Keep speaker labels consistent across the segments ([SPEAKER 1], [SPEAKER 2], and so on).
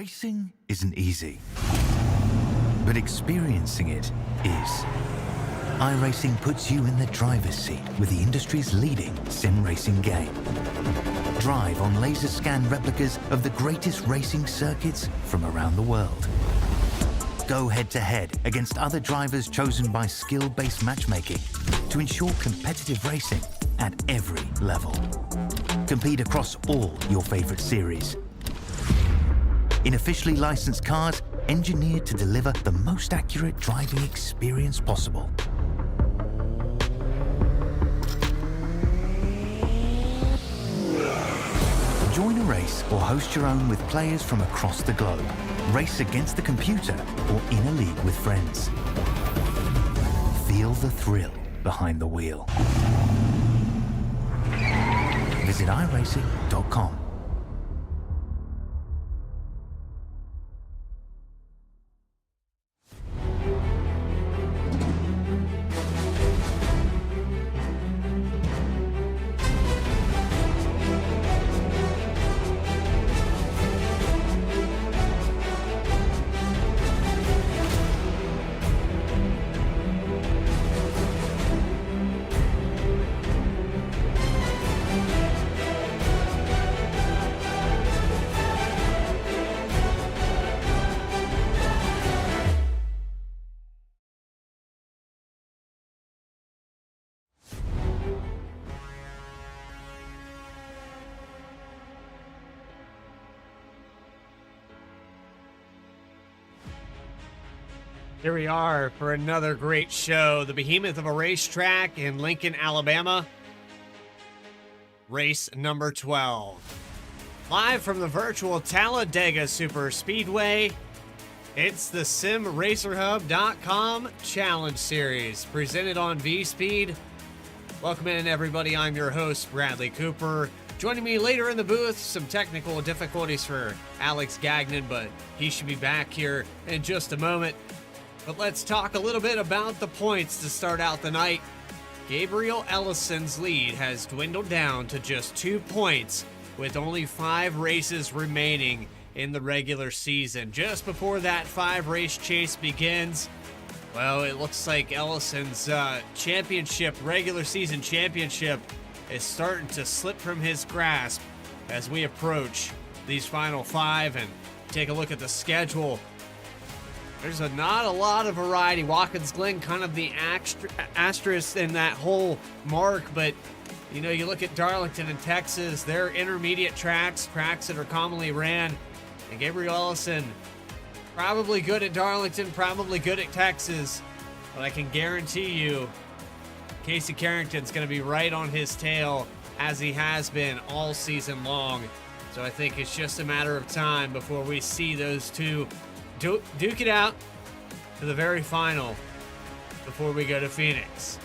[SPEAKER 1] Racing isn't easy, but experiencing it is. iRacing puts you in the driver's seat with the industry's leading sim racing game. Drive on laser scan replicas of the greatest racing circuits from around the world. Go head-to-head against other drivers chosen by skill-based matchmaking to ensure competitive racing at every level. Compete across all your favorite series in officially licensed cars engineered to deliver the most accurate driving experience possible. Join a race or host your own with players from across the globe. Race against the computer or in a league with friends. Feel the thrill behind the wheel. Visit iRacing.com.
[SPEAKER 2] Here we are for another great show. The behemoth of a racetrack in Lincoln, Alabama. Race number 12. Live from the virtual Talladega Super Speedway, it's the SimRacerHub.com Challenge Series, presented on V-Speed. Welcome in, everybody. I'm your host, Bradley Cooper. Joining me later in the booth, some technical difficulties for Alex Gagnon, but he should be back here in just a moment. But let's talk a little bit about the points to start out the night. Gabriel Ellison's lead has dwindled down to just 2 points with only 5 races remaining in the regular season. Just before that 5-race chase begins, well, it looks like Ellison's regular season championship is starting to slip from his grasp as we approach these final 5 and take a look at the schedule. There's not a lot of variety. Watkins Glen kind of the asterisk in that whole mark, but you know, you look at Darlington in Texas, they're intermediate tracks that are commonly ran, and Gabriel Ellison, probably good at Darlington, probably good at Texas, but I can guarantee you Casey Carrington's going to be right on his tail as he has been all season long. So I think it's just a matter of time before we see those two duke it out to the very final before we go to Phoenix.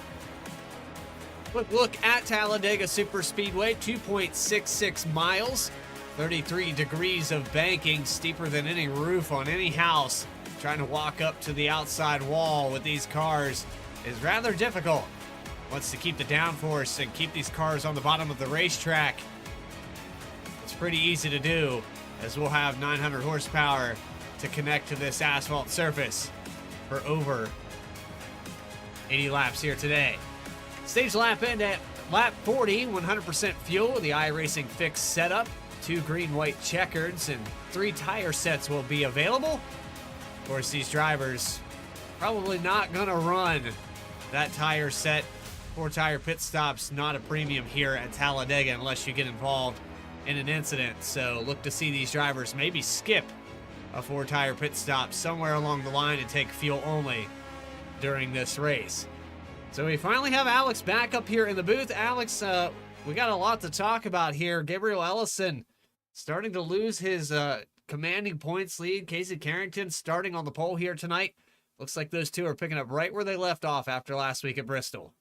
[SPEAKER 2] Quick look at Talladega Superspeedway, 2.66 miles, 33 degrees of banking, steeper than any roof on any house. Trying to walk up to the outside wall with these cars is rather difficult. Wants to keep the downforce and keep these cars on the bottom of the racetrack. It's pretty easy to do, as we'll have 900 horsepower to connect to this asphalt surface for over 80 laps here today. Stage lap end at lap 40, 100% fuel, the iRacing fixed setup, 2 green-white checkers, and 3 tire sets will be available. Of course, these drivers probably not gonna run that tire set. 4-tire pit stops, not a premium here at Talladega unless you get involved in an incident. So look to see these drivers maybe skip a 4-tire pit stop somewhere along the line and take fuel only during this race. So we finally have Alex back up here in the booth. Alex, we got a lot to talk about here. Gabriel Ellison starting to lose his commanding points lead. Casey Carrington starting on the pole here tonight. Looks like those two are picking up right where they left off after last week at Bristol.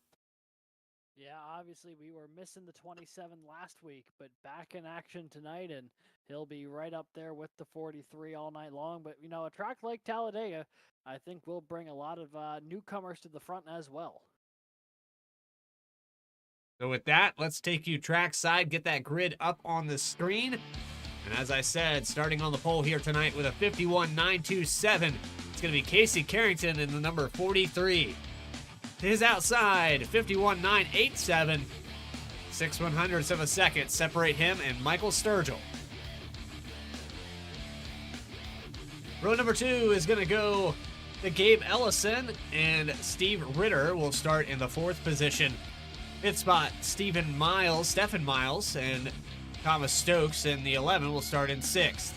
[SPEAKER 3] Yeah, obviously we were missing the 27 last week, but back in action tonight, and he'll be right up there with the 43 all night long. But, you know, a track like Talladega, I think will bring a lot of newcomers to the front as well.
[SPEAKER 2] So with that, let's take you trackside, get that grid up on the screen. And as I said, starting on the pole here tonight with a 51.927, it's going to be Casey Carrington in the number 43. To his outside, 51.987. 6/100ths of a second separate him and Michael Sturgill. Row number 2 is going to go to Gabe Ellison, and Steve Ritter will start in the 4th position. Pit spot, Stephen Miles, and Thomas Stokes in the 11 will start in 6th.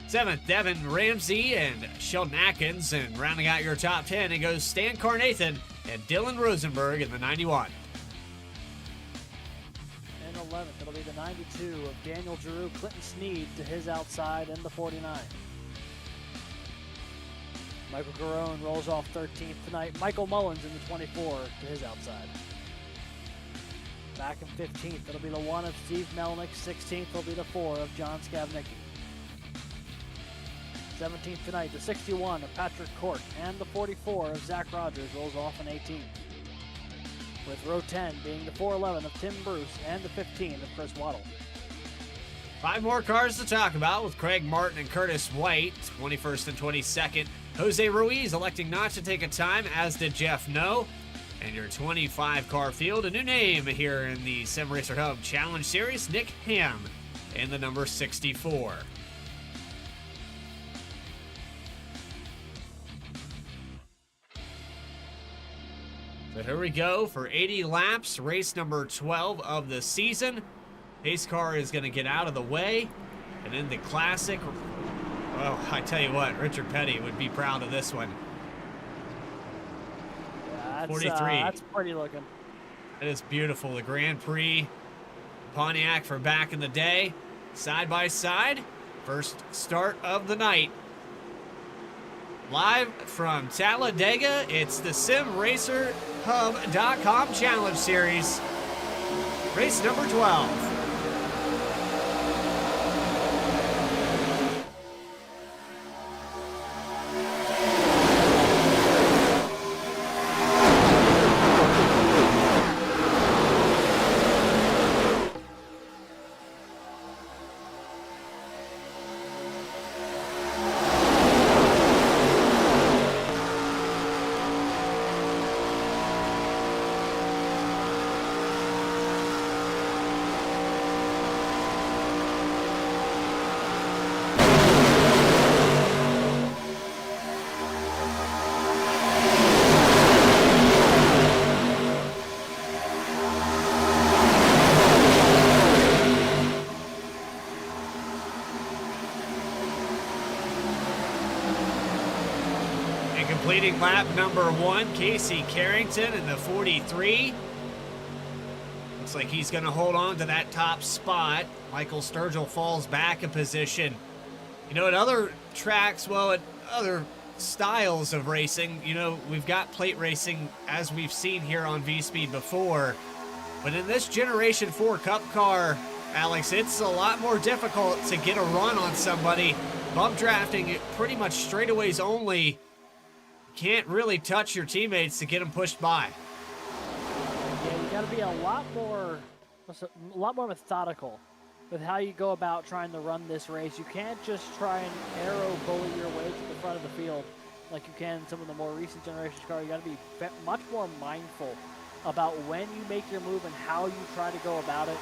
[SPEAKER 2] 7th, Devin Ramsey and Sheldon Atkins, and rounding out your top 10, it goes Stan Carnathan and Dylan Rosenberg in the 91.
[SPEAKER 3] And 11th, it'll be the 92 of Daniel Giroux, Clinton Sneed to his outside in the 49. Michael Garone rolls off 13th tonight. Michael Mullins in the 24 to his outside. Back in 15th, it'll be the 1 of Steve Melnick. 16th will be the 4 of John Skavnicki. 17th tonight, the 61 of Patrick Cork, and the 44 of Zach Rogers rolls off in 18th. With row 10 being the 411 of Tim Bruce and the 15 of Chris Waddle.
[SPEAKER 2] 5 more cars to talk about with Craig Martin and Curtis White, 21st and 22nd. Jose Ruiz electing not to take a time, as did Jeff No. And your 25-car field, a new name here in the Sim Racer Hub Challenge Series, Nick Ham in the number 64. So here we go for 80 laps, race number 12 of the season. Pace car is going to get out of the way. And in the classic, well, I tell you what, Richard Petty would be proud of this one.
[SPEAKER 3] Yeah,
[SPEAKER 2] 43.
[SPEAKER 3] That's pretty looking.
[SPEAKER 2] It is beautiful. The Grand Prix Pontiac for back in the day. Side by side. First start of the night. Live from Talladega, it's the SimRacerHub.com Challenge Series. Race number 12. Completing lap number 1, Casey Carrington in the 43. Looks like he's going to hold on to that top spot. Michael Sturgill falls back a position. You know, at other tracks, well, at other styles of racing, you know, we've got plate racing as we've seen here on V-Speed before. But in this Generation 4 Cup car, Alex, it's a lot more difficult to get a run on somebody. Bump drafting, pretty much straightaways only. You can't really touch your teammates to get them pushed by.
[SPEAKER 3] Yeah, you got to be a lot more methodical with how you go about trying to run this race. You can't just try and arrow bully your way to the front of the field like you can in some of the more recent generation cars. You got to be much more mindful about when you make your move and how you try to go about it.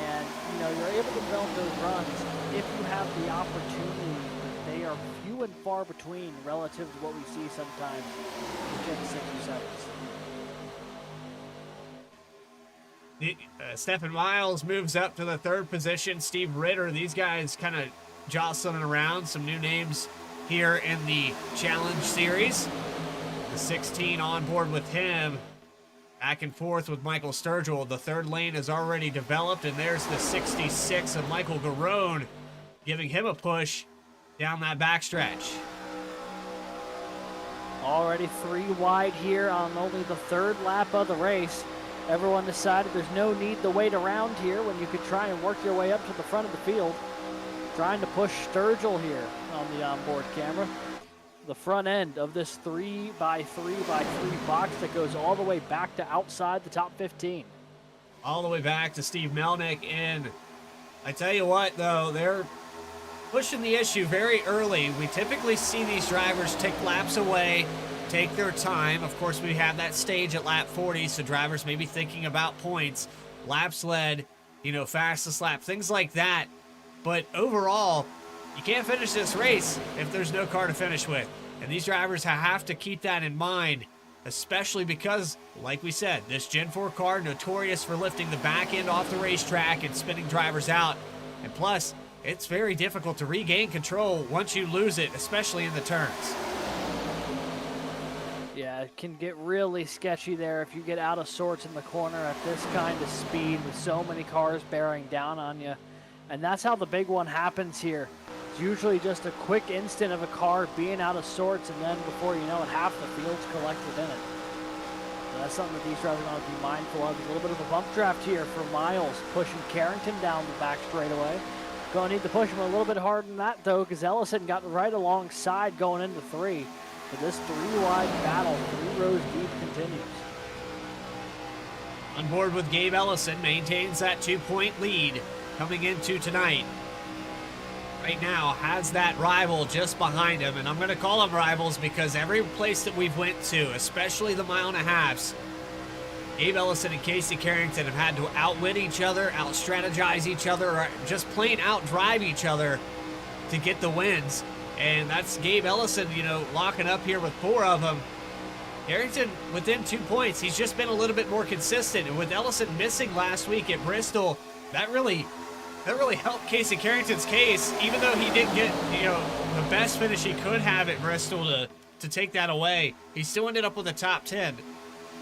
[SPEAKER 3] And, you know, you're able to develop those runs if you have the opportunity. They are few and far between relative to what we see sometimes in Gen 6 or 7s.
[SPEAKER 2] Stephen Miles moves up to the 3rd position. Steve Ritter, these guys kind of jostling around. Some new names here in the Challenge Series. The 16 on board with him. Back and forth with Michael Sturgill. The 3rd lane is already developed, and there's the 66 of Michael Garone, giving him a push down that backstretch.
[SPEAKER 3] Already 3 wide here on only the 3rd lap of the race. Everyone decided there's no need to wait around here when you could try and work your way up to the front of the field. Trying to push Sturgill here on the onboard camera. The front end of this 3x3x3 box that goes all the way back to outside the top 15.
[SPEAKER 2] All the way back to Steve Melnick. And I tell you what, though, they're pushing the issue very early. We typically see these drivers take laps away, take their time. Of course, we have that stage at lap 40, so drivers may be thinking about points, laps led, you know, fastest lap, things like that. But overall, you can't finish this race if there's no car to finish with. And these drivers have to keep that in mind, especially because, like we said, this Gen 4 car notorious for lifting the back end off the racetrack and spinning drivers out. And plus, it's very difficult to regain control once you lose it, especially in the turns.
[SPEAKER 3] Yeah, it can get really sketchy there if you get out of sorts in the corner at this kind of speed with so many cars bearing down on you. And that's how the big one happens here. It's usually just a quick instant of a car being out of sorts, and then before you know it, half the field's collected in it. So that's something that these drivers are going to be mindful of. There's a little bit of a bump draft here for Miles, pushing Carrington down the back straightaway. Going to need to push him a little bit harder than that, though, because Ellison got right alongside going into 3. But this 3-wide battle, 3 rows deep, continues.
[SPEAKER 2] On board with Gabe Ellison, maintains that 2-point lead coming into tonight. Right now has that rival just behind him, and I'm going to call them rivals because every place that we've went to, especially the 1.5 miles, Gabe Ellison and Casey Carrington have had to outwit each other, out-strategize each other, or just plain out-drive each other to get the wins. And that's Gabe Ellison, you know, locking up here with 4 of them. Carrington within 2 points. He's just been a little bit more consistent. And with Ellison missing last week at Bristol, that really helped Casey Carrington's case, even though he didn't get, you know, the best finish he could have at Bristol to take that away. He still ended up with a top 10,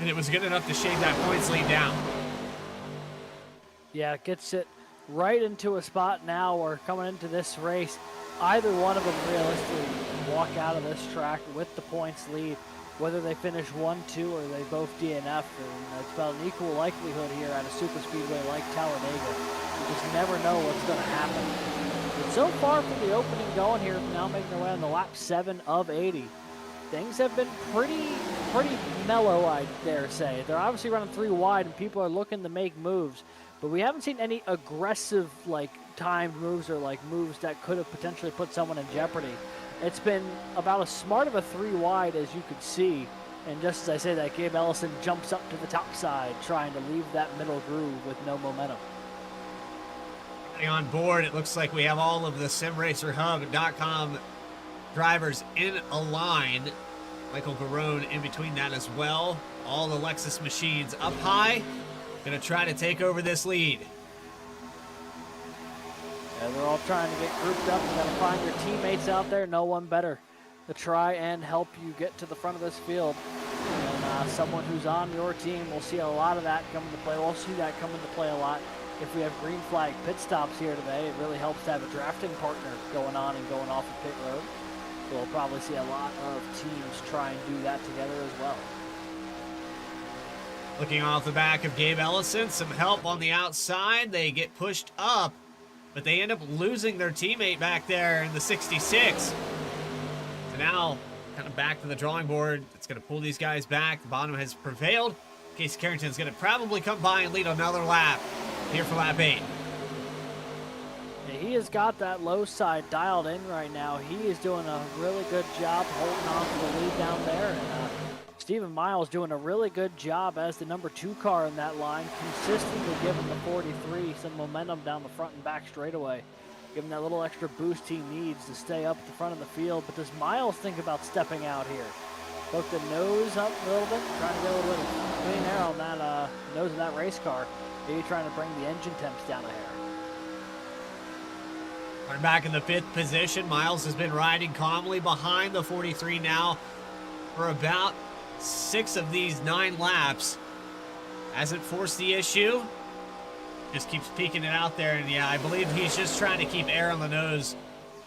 [SPEAKER 2] and it was good enough to shave that points lead down.
[SPEAKER 3] Yeah, it gets it right into a spot now where coming into this race, either one of them realistically walk out of this track with the points lead. Whether they finish 1-2 or they both DNF, and it's about an equal likelihood here at a super speedway like Talladega. You just never know what's going to happen. But so far from the opening going here, now making their way on the lap 7 of 80. Things have been pretty mellow, I dare say. They're obviously running 3 wide, and people are looking to make moves. But we haven't seen any aggressive, like, timed moves or, like, moves that could have potentially put someone in jeopardy. It's been about as smart of a 3 wide as you could see. And just as I say that, Gabe Ellison jumps up to the top side, trying to leave that middle groove with no momentum.
[SPEAKER 2] On board, it looks like we have all of the SimRacerHub.com drivers in a line. Michael Garone in between that as well. All the Lexus machines up high. Going to try to take over this lead.
[SPEAKER 3] Yeah, they're all trying to get grouped up. You got to find your teammates out there. No one better to try and help you get to the front of this field. And someone who's on your team will see a lot of that come into play. We'll see that come into play a lot if we have green flag pit stops here today. It really helps to have a drafting partner going on and going off of pit road. So we'll probably see a lot of teams try and do that together as well.
[SPEAKER 2] Looking off the back of Gabe Ellison, some help on the outside. They get pushed up, but they end up losing their teammate back there in the 66. So now, kind of back to the drawing board. It's going to pull these guys back. The bottom has prevailed. Casey Carrington's going to probably come by and lead another lap here for lap 8.
[SPEAKER 3] Yeah, he has got that low side dialed in right now. He is doing a really good job holding on to the lead down there. And Stephen Miles doing a really good job as the number 2 car in that line, consistently giving the 43 some momentum down the front and back straightaway, giving that little extra boost he needs to stay up at the front of the field. But does Miles think about stepping out here? Poke the nose up a little bit, trying to get a little bit of clean air on that nose of that race car. Maybe trying to bring the engine temps down a hair.
[SPEAKER 2] We're back in the 5th position. Miles has been riding calmly behind the 43 now for about 6 of these 9 laps. Hasn't forced the issue. Just keeps peeking it out there. And yeah, I believe he's just trying to keep air on the nose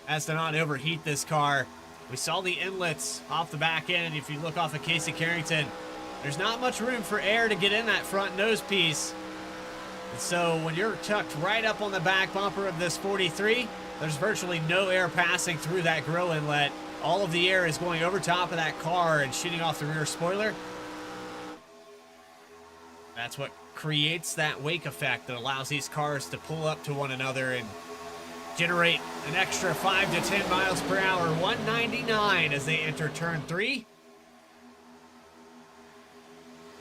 [SPEAKER 2] as to not overheat this car. We saw the inlets off the back end. If you look off of Casey Carrington, there's not much room for air to get in that front nose piece. And so when you're tucked right up on the back bumper of this 43, there's virtually no air passing through that grill inlet. All of the air is going over top of that car and shooting off the rear spoiler. That's what creates that wake effect that allows these cars to pull up to one another and generate an extra 5 to 10 miles per hour, 199 as they enter turn 3.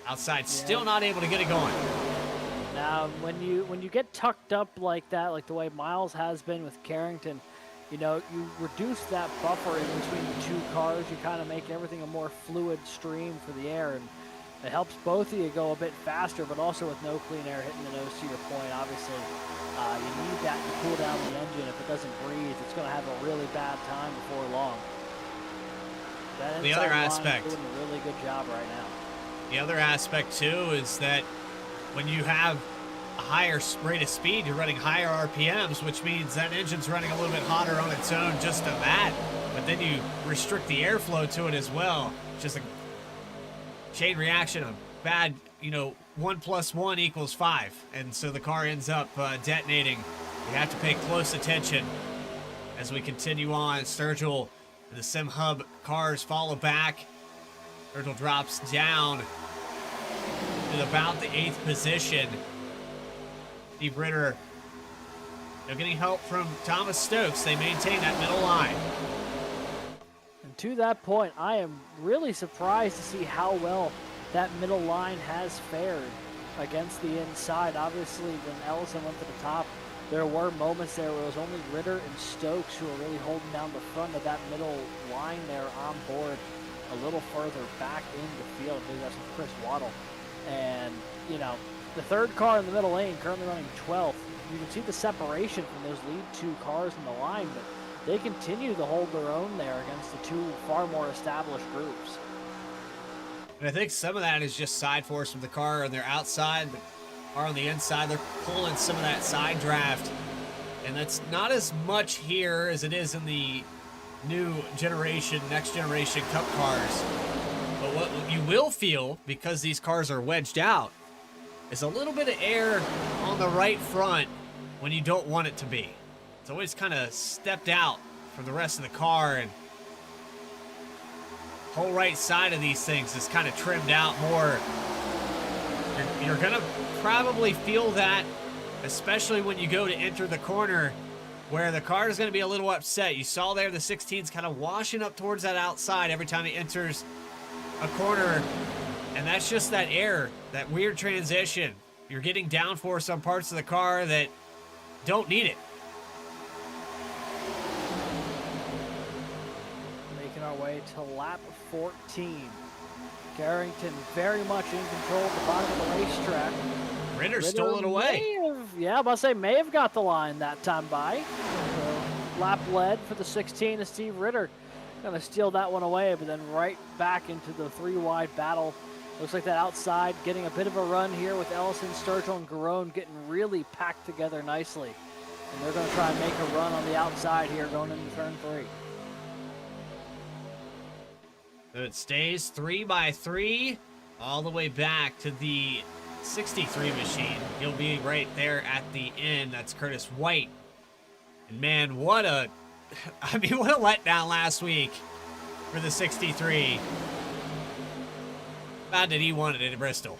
[SPEAKER 2] Outside, still not able to get it going.
[SPEAKER 3] Now, when you get tucked up like that, like the way Miles has been with Carrington, you know, you reduce that buffer in between the 2 cars. You kind of make everything a more fluid stream for the air, and it helps both of you go a bit faster, but also with no clean air hitting the nose, to your point. Obviously, you need that to cool down the engine. If it doesn't breathe, it's going to have a really bad time before long.
[SPEAKER 2] The other aspect,
[SPEAKER 3] doing a really good job right now.
[SPEAKER 2] The other aspect too is that when you have a higher rate of speed, you're running higher RPMs, which means that engine's running a little bit hotter on its own just to that. But then you restrict the airflow to it as well. Just a chain reaction of bad, 1 + 1 = 5. And so the car ends up detonating. You have to pay close attention as we continue on. Sturgill and the Sim Hub cars follow back. Sturgill drops down to about the 8th position. Steve Ritter, getting help from Thomas Stokes. They maintain that middle line.
[SPEAKER 3] And to that point, I am really surprised to see how well that middle line has fared against the inside. Obviously, when Ellison went to the top, there were moments there where it was only Ritter and Stokes who were really holding down the front of that middle line there on board, a little further back in the field. I believe that's with Chris Waddle. And, the 3rd car in the middle lane, currently running 12th. You can see the separation from those lead 2 cars in the line, but they continue to hold their own there against the 2 far more established groups.
[SPEAKER 2] And I think some of that is just side force from the car on their outside, the car on the inside. They're pulling some of that side draft. And that's not as much here as it is in the new generation, next generation Cup cars. But what you will feel, because these cars are wedged out, is a little bit of air on the right front when you don't want it to be. It's always kind of stepped out from the rest of the car, and whole right side of these things is kind of trimmed out more. You're going to probably feel that, especially when you go to enter the corner, where the car is going to be a little upset. You saw there the 16's kind of washing up towards that outside every time he enters a corner, and that's just that air, that weird transition. You're getting downforce on parts of the car that don't need it.
[SPEAKER 3] Making our way to lap 14. Carrington very much in control at the bottom of the racetrack.
[SPEAKER 2] Ritter stole it away.
[SPEAKER 3] I'm about to say, may have got the line that time by. So, lap led for the 16 is Steve Ritter. Gonna steal that one away, but then right back into the 3-wide battle. Looks like that outside getting a bit of a run here with Ellison, Sturgill, and Garone getting really packed together nicely. And they're gonna try and make a run on the outside here going into turn 3.
[SPEAKER 2] So it stays 3x3 all the way back to the 63 machine. He'll be right there at the end. That's Curtis White. And man, what a letdown last week for the 63. Bad that he wanted it at Bristol.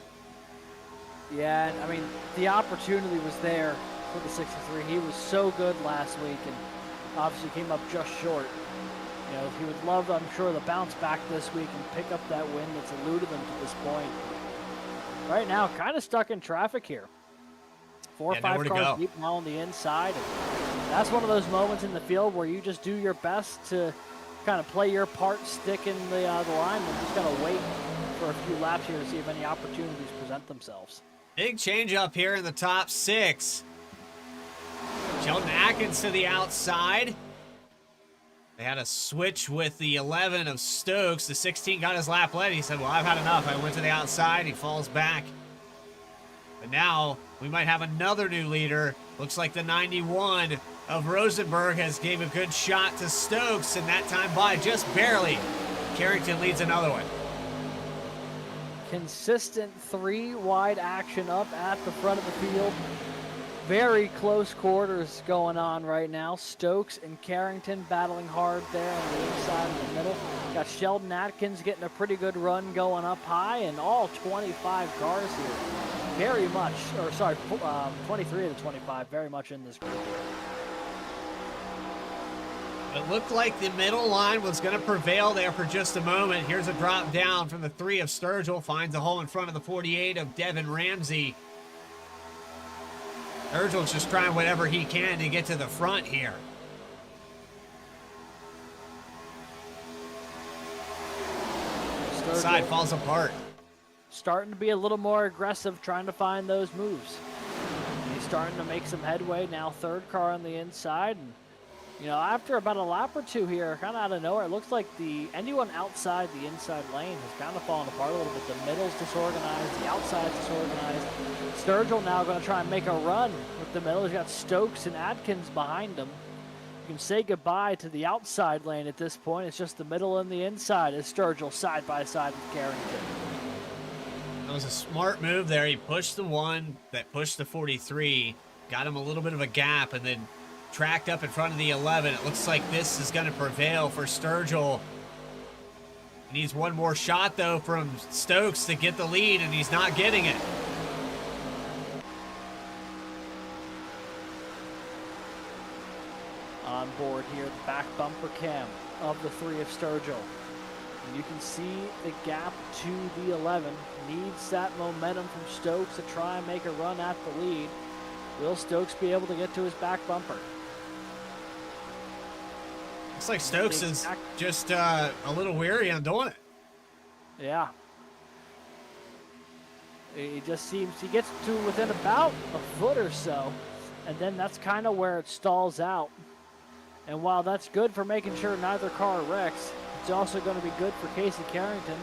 [SPEAKER 3] Yeah, and I mean, the opportunity was there for the 63. He was so good last week and obviously came up just short. You know, he would love, I'm sure, to bounce back this week and pick up that win that's eluded him to this point. Right now, kind of stuck in traffic here. 4 or 5 cars deep now on the inside. And that's one of those moments in the field where you just do your best to kind of play your part, stick in the line, and just got to wait for a few laps here to see if any opportunities present themselves.
[SPEAKER 2] Big change up here in the top 6. Sheldon Atkins to the outside. They had a switch with the 11 of Stokes. The 16 got his lap led. He said, well, I've had enough. I went to the outside. He falls back. But now we might have another new leader. Looks like the 91 of Rosenberg has gave a good shot to Stokes, and that time by just barely. Carrington leads another one.
[SPEAKER 3] Consistent 3-wide action up at the front of the field. Very close quarters going on right now. Stokes and Carrington battling hard there on the inside and the middle. Got Sheldon Atkins getting a pretty good run going up high, and all 25 cars here. Very much, or sorry, 23 of the 25, very much in this group here.
[SPEAKER 2] It looked like the middle line was going to prevail there for just a moment. Here's a drop down from the 3 of Sturgill. Finds a hole in front of the 48 of Devin Ramsey. Sturgill's just trying whatever he can to get to the front here. Side falls apart.
[SPEAKER 3] Starting to be a little more aggressive, trying to find those moves. He's starting to make some headway now. 3rd car on the inside, and you know, after about a lap or two here, kind of out of nowhere, it looks like anyone outside the inside lane has kind of fallen apart a little bit. The middle's disorganized, the outside's disorganized. Sturgill now going to try and make a run with the middle. He's got Stokes and Atkins behind him. You can say goodbye to the outside lane at this point. It's just the middle and the inside as Sturgill side by side with Carrington.
[SPEAKER 2] That was a smart move there. He pushed the one that pushed the 43, got him a little bit of a gap, and then tracked up in front of the 11. It looks like this is going to prevail for Sturgill. He needs one more shot, though, from Stokes to get the lead, and he's not getting it.
[SPEAKER 3] On board here, the back bumper cam of the 3 of Sturgill. And you can see the gap to the 11. Needs that momentum from Stokes to try and make a run at the lead. Will Stokes be able to get to his back bumper?
[SPEAKER 2] Looks like Stokes is just a little weary on doing it.
[SPEAKER 3] Yeah. He just seems, he gets to within about a foot or so, and then that's kind of where it stalls out. And while that's good for making sure neither car wrecks, it's also going to be good for Casey Carrington.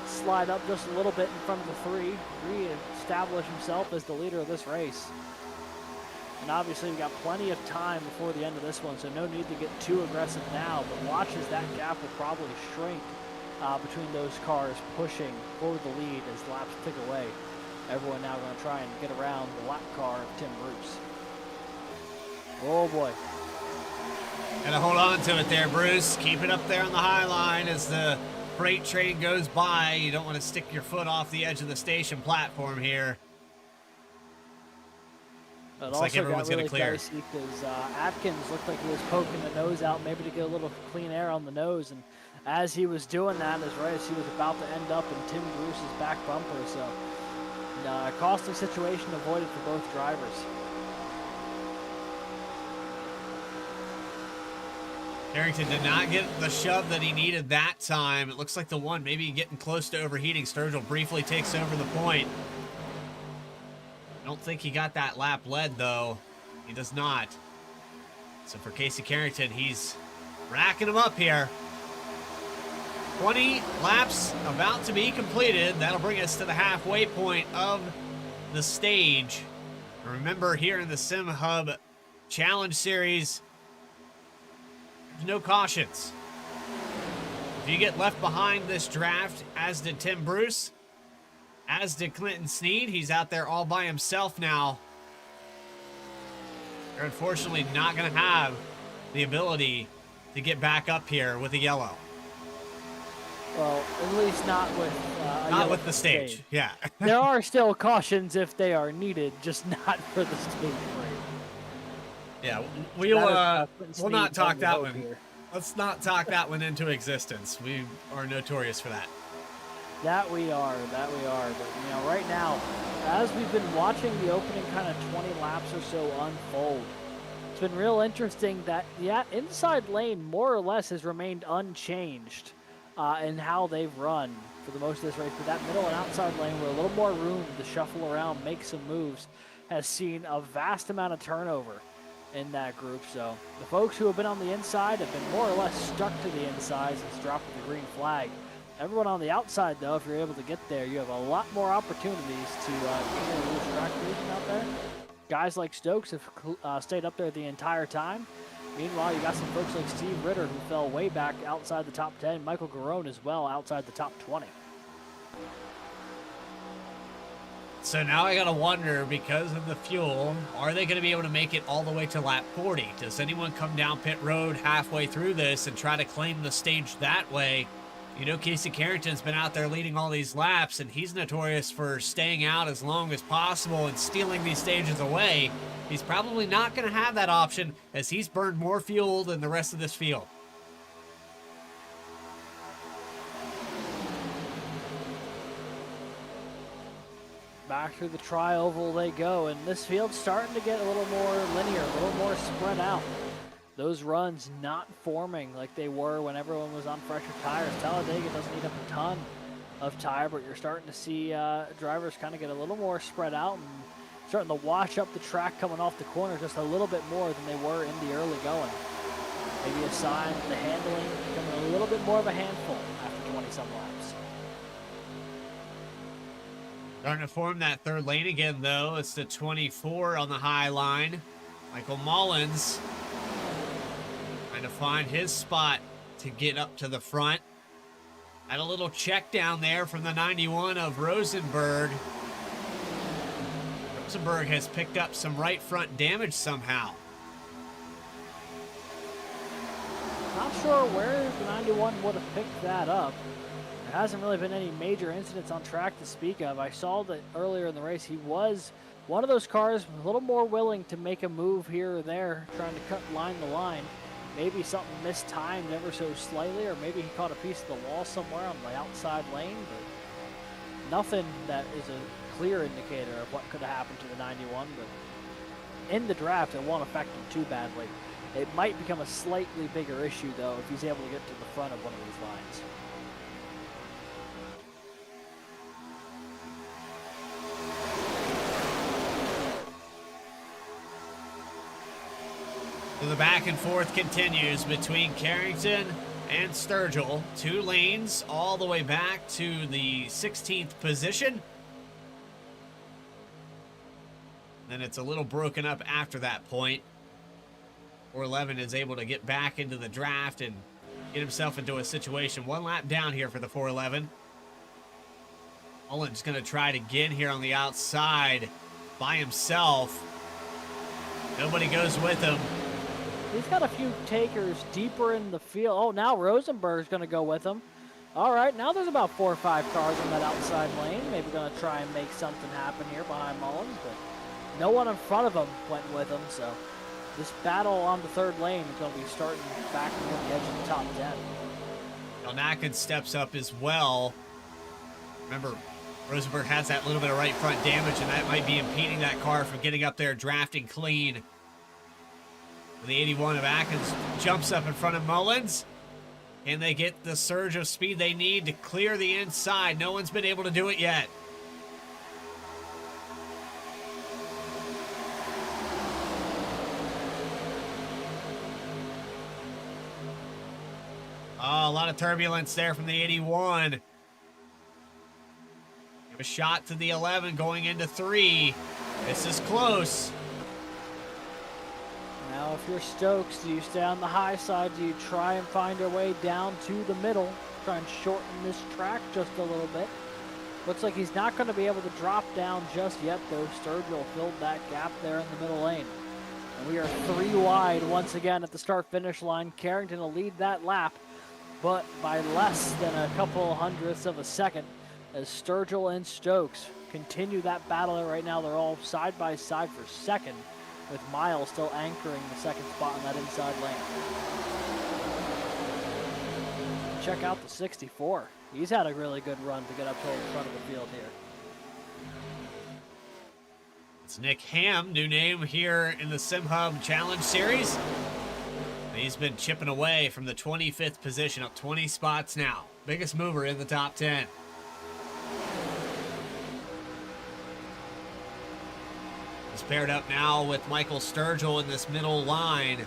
[SPEAKER 3] Slide up just a little bit in front of the 3, re-establish himself as the leader of this race. And obviously we've got plenty of time before the end of this one, so no need to get too aggressive now, but watch as that gap will probably shrink between those cars pushing for the lead as laps tick away. Everyone now going to try and get around the lap car of Tim Bruce. Oh boy.
[SPEAKER 2] Gotta hold on to it there, Bruce. Keep it up there on the high line as the freight train goes by. You don't want to stick your foot off the edge of the station platform here.
[SPEAKER 3] But
[SPEAKER 2] looks
[SPEAKER 3] also
[SPEAKER 2] like everyone's
[SPEAKER 3] got really
[SPEAKER 2] gonna clear.
[SPEAKER 3] dicey because Atkins looked like he was poking the nose out, maybe to get a little clean air on the nose. And as he was doing that, as right as he was about to end up in Tim Bruce's back bumper, so costly situation avoided for both drivers.
[SPEAKER 2] Carrington did not get the shove that he needed that time. It looks like the one maybe getting close to overheating. Sturgill briefly takes over the point. I don't think he got that lap led, though. He does not. So for Casey Carrington, he's racking him up here. 20 laps about to be completed. That'll bring us to the halfway point of the stage. Remember, here in the Sim Hub Challenge Series, there's no cautions. If you get left behind this draft, as did Tim Bruce, as did Clinton Sneed, he's out there all by himself now. You're unfortunately not going to have the ability to get back up here with a yellow.
[SPEAKER 3] Well, at least not with
[SPEAKER 2] not with the stage. Yeah.
[SPEAKER 3] There are still cautions if they are needed, just not for the stage rate.
[SPEAKER 2] Yeah, we'll not talk that one.
[SPEAKER 3] Here.
[SPEAKER 2] Let's not talk that one into existence. We are notorious for that.
[SPEAKER 3] That we are. But, you know, right now, as we've been watching the opening kind of 20 laps or so unfold, it's been real interesting that the inside lane more or less has remained unchanged in how they've run for the most of this race. But that middle and outside lane with a little more room to shuffle around, make some moves, has seen a vast amount of turnover in that group. So the folks who have been on the inside have been more or less stuck to the inside since dropping the green flag. Everyone on the outside, though, if you're able to get there, you have a lot more opportunities to get a little track region out there. Guys like Stokes have stayed up there the entire time. Meanwhile, you got some folks like Steve Ritter who fell way back outside the top 10. Michael Garone as well outside the top 20.
[SPEAKER 2] So now I gotta wonder, because of the fuel, are they gonna be able to make it all the way to lap 40? Does anyone come down pit road halfway through this and try to claim the stage that way? You know, Casey Carrington's been out there leading all these laps, and he's notorious for staying out as long as possible and stealing these stages away. He's probably not going to have that option, as he's burned more fuel than the rest of this field.
[SPEAKER 3] Back through the tri-oval they go, and this field's starting to get a little more linear, a little more spread out. Those runs not forming like they were when everyone was on fresher tires. Talladega doesn't eat up a ton of tire, but you're starting to see drivers kind of get a little more spread out and starting to wash up the track coming off the corner just a little bit more than they were in the early going. Maybe a sign that the handling becoming a little bit more of a handful after 20-some laps.
[SPEAKER 2] Starting to form that third lane again, though. It's the 24 on the high line. Michael Mullins trying to find his spot to get up to the front. Had a little check down there from the 91 of Rosenberg. Rosenberg has picked up some right front damage somehow.
[SPEAKER 3] Not sure where the 91 would have picked that up. There hasn't really been any major incidents on track to speak of. I saw that earlier in the race he was one of those cars a little more willing to make a move here or there, trying to cut line to line. Maybe something mistimed ever so slightly, or maybe he caught a piece of the wall somewhere on the outside lane, but nothing that is a clear indicator of what could have happened to the 91. But in the draft, it won't affect him too badly. It might become a slightly bigger issue, though, if he's able to get to the front of one of these lines.
[SPEAKER 2] So the back and forth continues between Carrington and Sturgill. 2 lanes all the way back to the 16th position. Then it's a little broken up after that point. 411 is able to get back into the draft and get himself into a situation. 1 lap down here for the 411. Mullins going to try it again here on the outside by himself. Nobody goes with him.
[SPEAKER 3] He's got a few takers deeper in the field. Oh, now Rosenberg's going to go with him. All right, now there's about 4 or 5 cars in that outside lane. Maybe going to try and make something happen here behind Mullins, but no one in front of him went with him, so this battle on the third lane is going to be starting back near the edge of the top 10.
[SPEAKER 2] Elnakin steps up as well. Remember, Rosenberg has that little bit of right front damage, and that might be impeding that car from getting up there drafting clean. The 81 of Atkins jumps up in front of Mullins, and they get the surge of speed they need to clear the inside. No one's been able to do it yet. lot of turbulence there from the 81. Give a shot to the 11 going into 3. This is close.
[SPEAKER 3] Now, if you're Stokes, do you stay on the high side? Do you try and find your way down to the middle? Try and shorten this track just a little bit. Looks like he's not going to be able to drop down just yet, though. Sturgill filled that gap there in the middle lane. And we are 3 wide once again at the start-finish line. Carrington will lead that lap, but by less than a couple hundredths of a second, as Sturgill and Stokes continue that battle right now. They're all side by side for second, with Miles still anchoring the second spot in that inside lane. Check out the 64. He's had a really good run to get up toward the front of the field here.
[SPEAKER 2] It's Nick Ham, new name here in the SimHub Challenge Series. He's been chipping away from the 25th position, up 20 spots now. Biggest mover in the top 10. He's paired up now with Michael Sturgill in this middle line.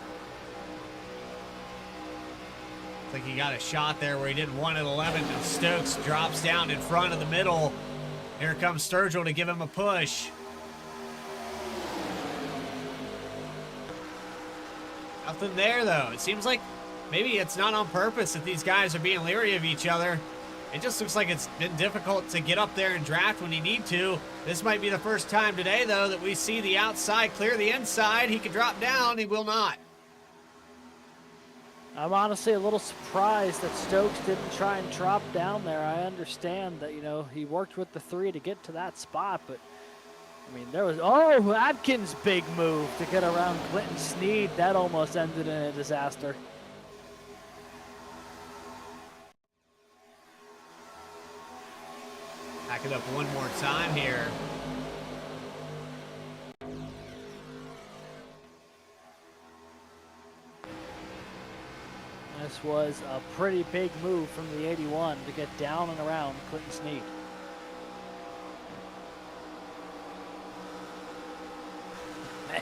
[SPEAKER 2] I think he got a shot there where he did 1 at 11, and Stokes drops down in front of the middle. Here comes Sturgill to give him a push. Nothing there, though. It seems like maybe it's not on purpose that these guys are being leery of each other. It just looks like it's been difficult to get up there and draft when you need to. This might be the first time today, though, that we see the outside clear the inside. He can drop down. He will not.
[SPEAKER 3] I'm honestly a little surprised that Stokes didn't try and drop down there. I understand that, you know, he worked with the 3 to get to that spot, but I mean, there was, oh, Atkins' big move to get around Clinton Sneed. That almost ended in a disaster.
[SPEAKER 2] Back it up one more time here.
[SPEAKER 3] This was a pretty big move from the 81 to get down and around Clinton Sneed. Man,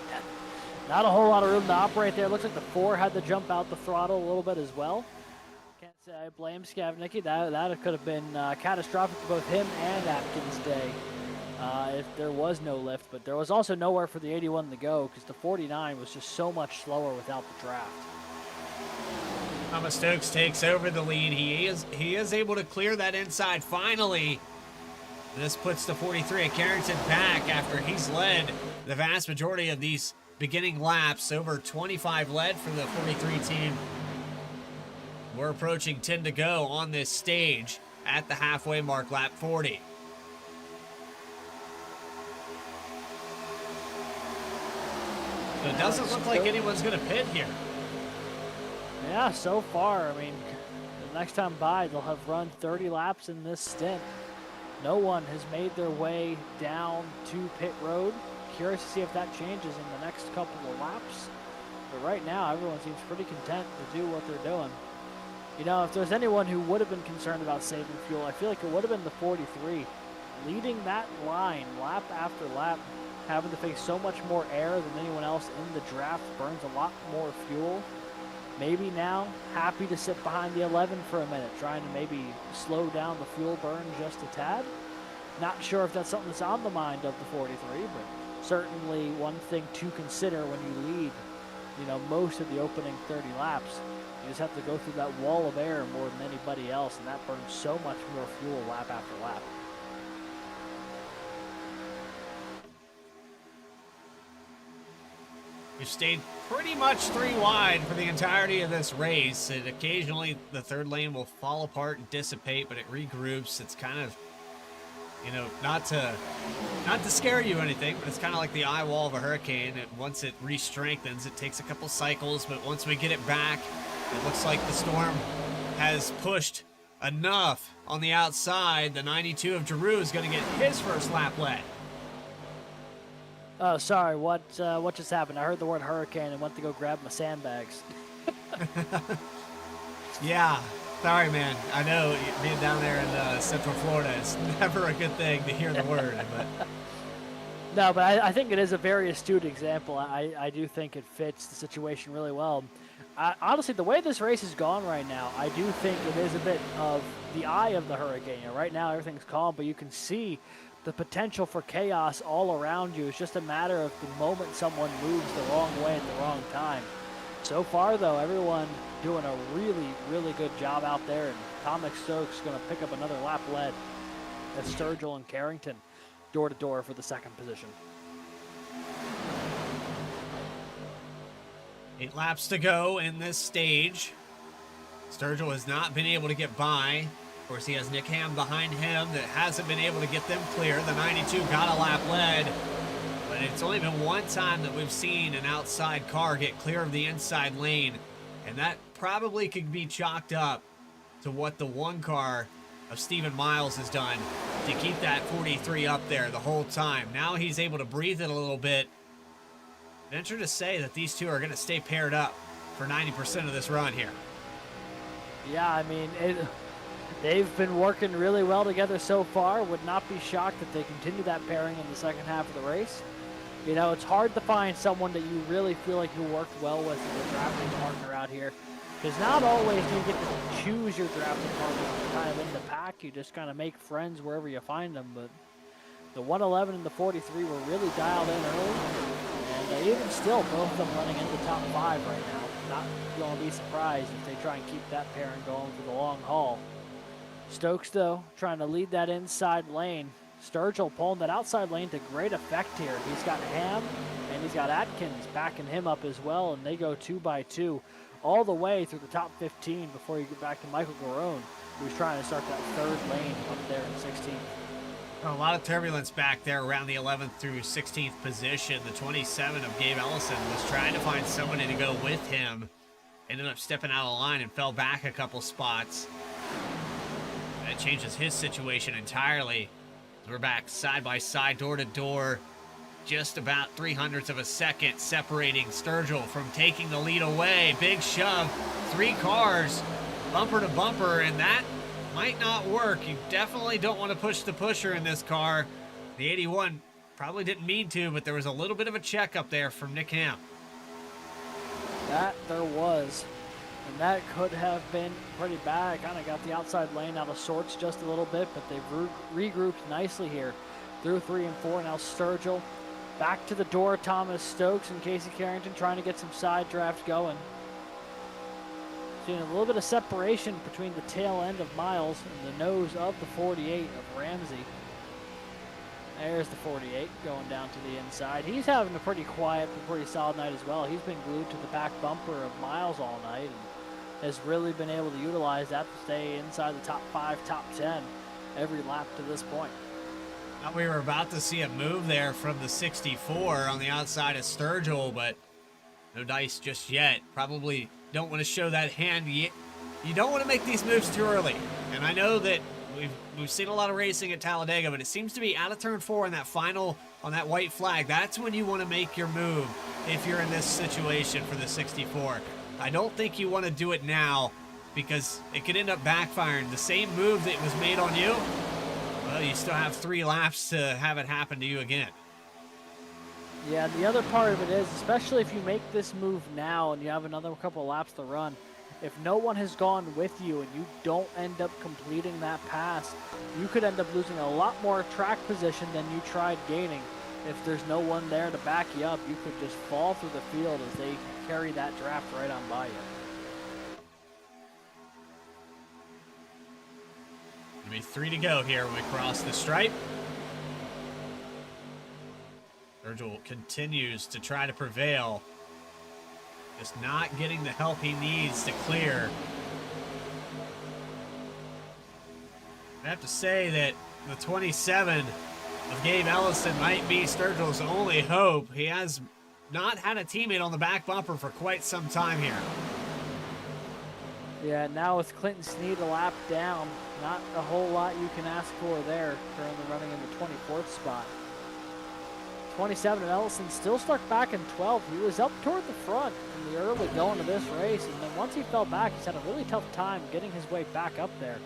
[SPEAKER 3] not a whole lot of room to operate there. Looks like the 4 had to jump out the throttle a little bit as well. Can't say I blame Skavnicki. That could have been catastrophic to both him and Atkins' day if there was no lift. But there was also nowhere for the 81 to go because the 49 was just so much slower without the draft.
[SPEAKER 2] Thomas Stokes takes over the lead. He is able to clear that inside finally. This puts the 43 at Carrington back after he's led the vast majority of these beginning laps. Over 25 led for the 43 team. We're approaching 10 to go on this stage at the halfway mark, lap 40. So it doesn't look like anyone's going to pit here.
[SPEAKER 3] Yeah, so far, I mean, the next time by, they'll have run 30 laps in this stint. No one has made their way down to pit road. Curious to see if that changes in the next couple of laps. But right now, everyone seems pretty content to do what they're doing. You know, if there's anyone who would have been concerned about saving fuel, I feel like it would have been the 43. Leading that line lap after lap, having to face so much more air than anyone else in the draft, burns a lot more fuel. Maybe now, happy to sit behind the 11 for a minute, trying to maybe slow down the fuel burn just a tad. Not sure if that's something that's on the mind of the 43, but certainly one thing to consider when you lead, you know, most of the opening 30 laps. You just have to go through that wall of air more than anybody else, and that burns so much more fuel lap after lap.
[SPEAKER 2] We've stayed pretty much 3 wide for the entirety of this race, and occasionally the third lane will fall apart and dissipate, but it regroups. It's kind of, you know, not to scare you or anything, but it's kind of like the eye wall of a hurricane. Once it re-strengthens, it takes a couple cycles, but once we get it back, it looks like the storm has pushed enough on the outside. The 92 of Giroux is going to get his first lap led.
[SPEAKER 3] Oh, sorry, what just happened? I heard the word hurricane and went to go grab my sandbags.
[SPEAKER 2] Yeah, sorry, man. I know being down there in Central Florida is never a good thing to hear the word. But
[SPEAKER 3] No, but I think it is a very astute example. I do think it fits the situation really well. Honestly, the way this race has gone right now, I do think it is a bit of the eye of the hurricane. Right now, everything's calm, but you can see the potential for chaos all around you. It's just a matter of the moment someone moves the wrong way at the wrong time. So far, though, everyone doing a really, really good job out there, and Thomas Stokes going to pick up another lap led as Sturgill and Carrington door-to-door for the second position.
[SPEAKER 2] 8 laps to go in this stage. Sturgill has not been able to get by. Of course, he has Nick Ham behind him that hasn't been able to get them clear. The 92 got a lap led, but it's only been one time that we've seen an outside car get clear of the inside lane, and that probably could be chalked up to what the one car of Stephen Miles has done to keep that 43 up there the whole time. Now he's able to breathe it a little bit. Venture to say that these two are going to stay paired up for 90% of this run here.
[SPEAKER 3] Yeah, I mean, they've been working really well together so far. Would not be shocked if they continue that pairing in the second half of the race. You know, it's hard to find someone that you really feel like you worked well with as a drafting partner out here. Because not always do you get to choose your drafting partner kind of in the pack. You just kind of make friends wherever you find them. But the 111 and the 43 were really dialed in early. And even still, both of them running in the top 5 right now. Not going to be surprised if they try and keep that pairing going for the long haul. Stokes, though, trying to lead that inside lane. Sturgill pulling that outside lane to great effect here. He's got Ham and he's got Atkins backing him up as well, and they go 2 by 2 all the way through the top 15 before you get back to Michael Garone, who's trying to start that third lane up there in 16th.
[SPEAKER 2] A lot of turbulence back there around the 11th through 16th position. The 27 of Gabe Ellison was trying to find somebody to go with him. Ended up stepping out of the line and fell back a couple spots. That changes his situation entirely. We're back side by side, door to door. Just about 0.03 of a second separating Sturgill from taking the lead away. Big shove, 3 cars, bumper to bumper, and that might not work. You definitely don't want to push the pusher in this car. The 81 probably didn't mean to, but there was a little bit of a check up there from Nick Ham.
[SPEAKER 3] That there was. And that could have been pretty bad. Kind of got the outside lane out of sorts just a little bit, but they've regrouped nicely here through 3 and 4. Now Sturgill back to the door. Thomas Stokes and Casey Carrington trying to get some side draft going. Seeing a little bit of separation between the tail end of Miles and the nose of the 48 of Ramsey. There's the 48 going down to the inside. He's having a pretty quiet but pretty solid night as well. He's been glued to the back bumper of Miles all night and has really been able to utilize that to stay inside the top 5, top 10 every lap to this point.
[SPEAKER 2] Now we were about to see a move there from the 64 on the outside of Sturgill, but no dice just yet. Probably don't want to show that hand yet. You don't want to make these moves too early. And I know that we've seen a lot of racing at Talladega, but it seems to be out of turn 4 in that final, on that white flag. That's when you want to make your move if you're in this situation for the 64. I don't think you want to do it now because it could end up backfiring. The same move that was made on you, well, you still have 3 laps to have it happen to you again.
[SPEAKER 3] Yeah, the other part of it is, especially if you make this move now and you have another couple of laps to run, if no one has gone with you and you don't end up completing that pass, you could end up losing a lot more track position than you tried gaining. If there's no one there to back you up, you could just fall through the field as they carry that draft right on by you.
[SPEAKER 2] Gonna be 3 to go here when we cross the stripe. Sturgill continues to try to prevail. Just not getting the help he needs to clear. I have to say that the 27 of Gabe Ellison might be Sturgill's only hope. He has not had a teammate on the back bumper for quite some time here.
[SPEAKER 3] Yeah, now with Clinton Sneed a lap down, not a whole lot you can ask for there, currently running in the 24th spot. 27 of Ellison still stuck back in 12th. He was up toward the front in the early going of this race, and then once he fell back, he's had a really tough time getting his way back up there.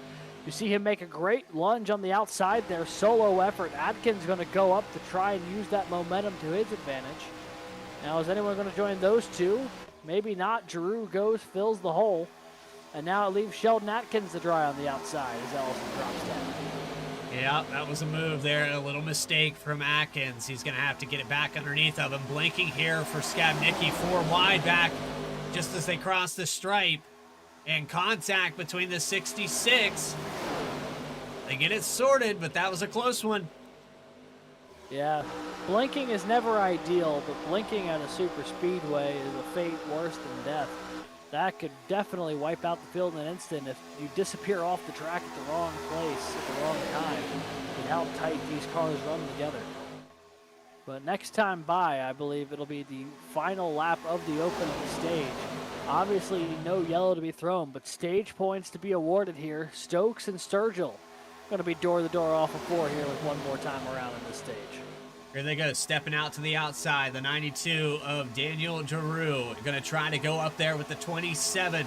[SPEAKER 3] You see him make a great lunge on the outside there, solo effort. Atkins going to go up to try and use that momentum to his advantage. Now, is anyone going to join those two? Maybe not. Giroux goes, fills the hole. And now it leaves Sheldon Atkins to dry on the outside as Ellison drops down.
[SPEAKER 2] Yeah, that was a move there. A little mistake from Atkins. He's going to have to get it back underneath of him. Blinking here for Skabnicki. 4 wide back just as they cross the stripe. And contact between the 66. They get it sorted, but that was a close one.
[SPEAKER 3] Yeah, blinking is never ideal, but blinking at a super speedway is a fate worse than death. That could definitely wipe out the field in an instant if you disappear off the track at the wrong place at the wrong time and how tight these cars run together. But next time by, I believe it'll be the final lap of the opening stage. Obviously, no yellow to be thrown, but stage points to be awarded here. Stokes and Sturgill going to be door-to-door off of 4 here with one more time around in this stage.
[SPEAKER 2] Here they go, stepping out to the outside. The 92 of Daniel Giroux going to try to go up there with the 27.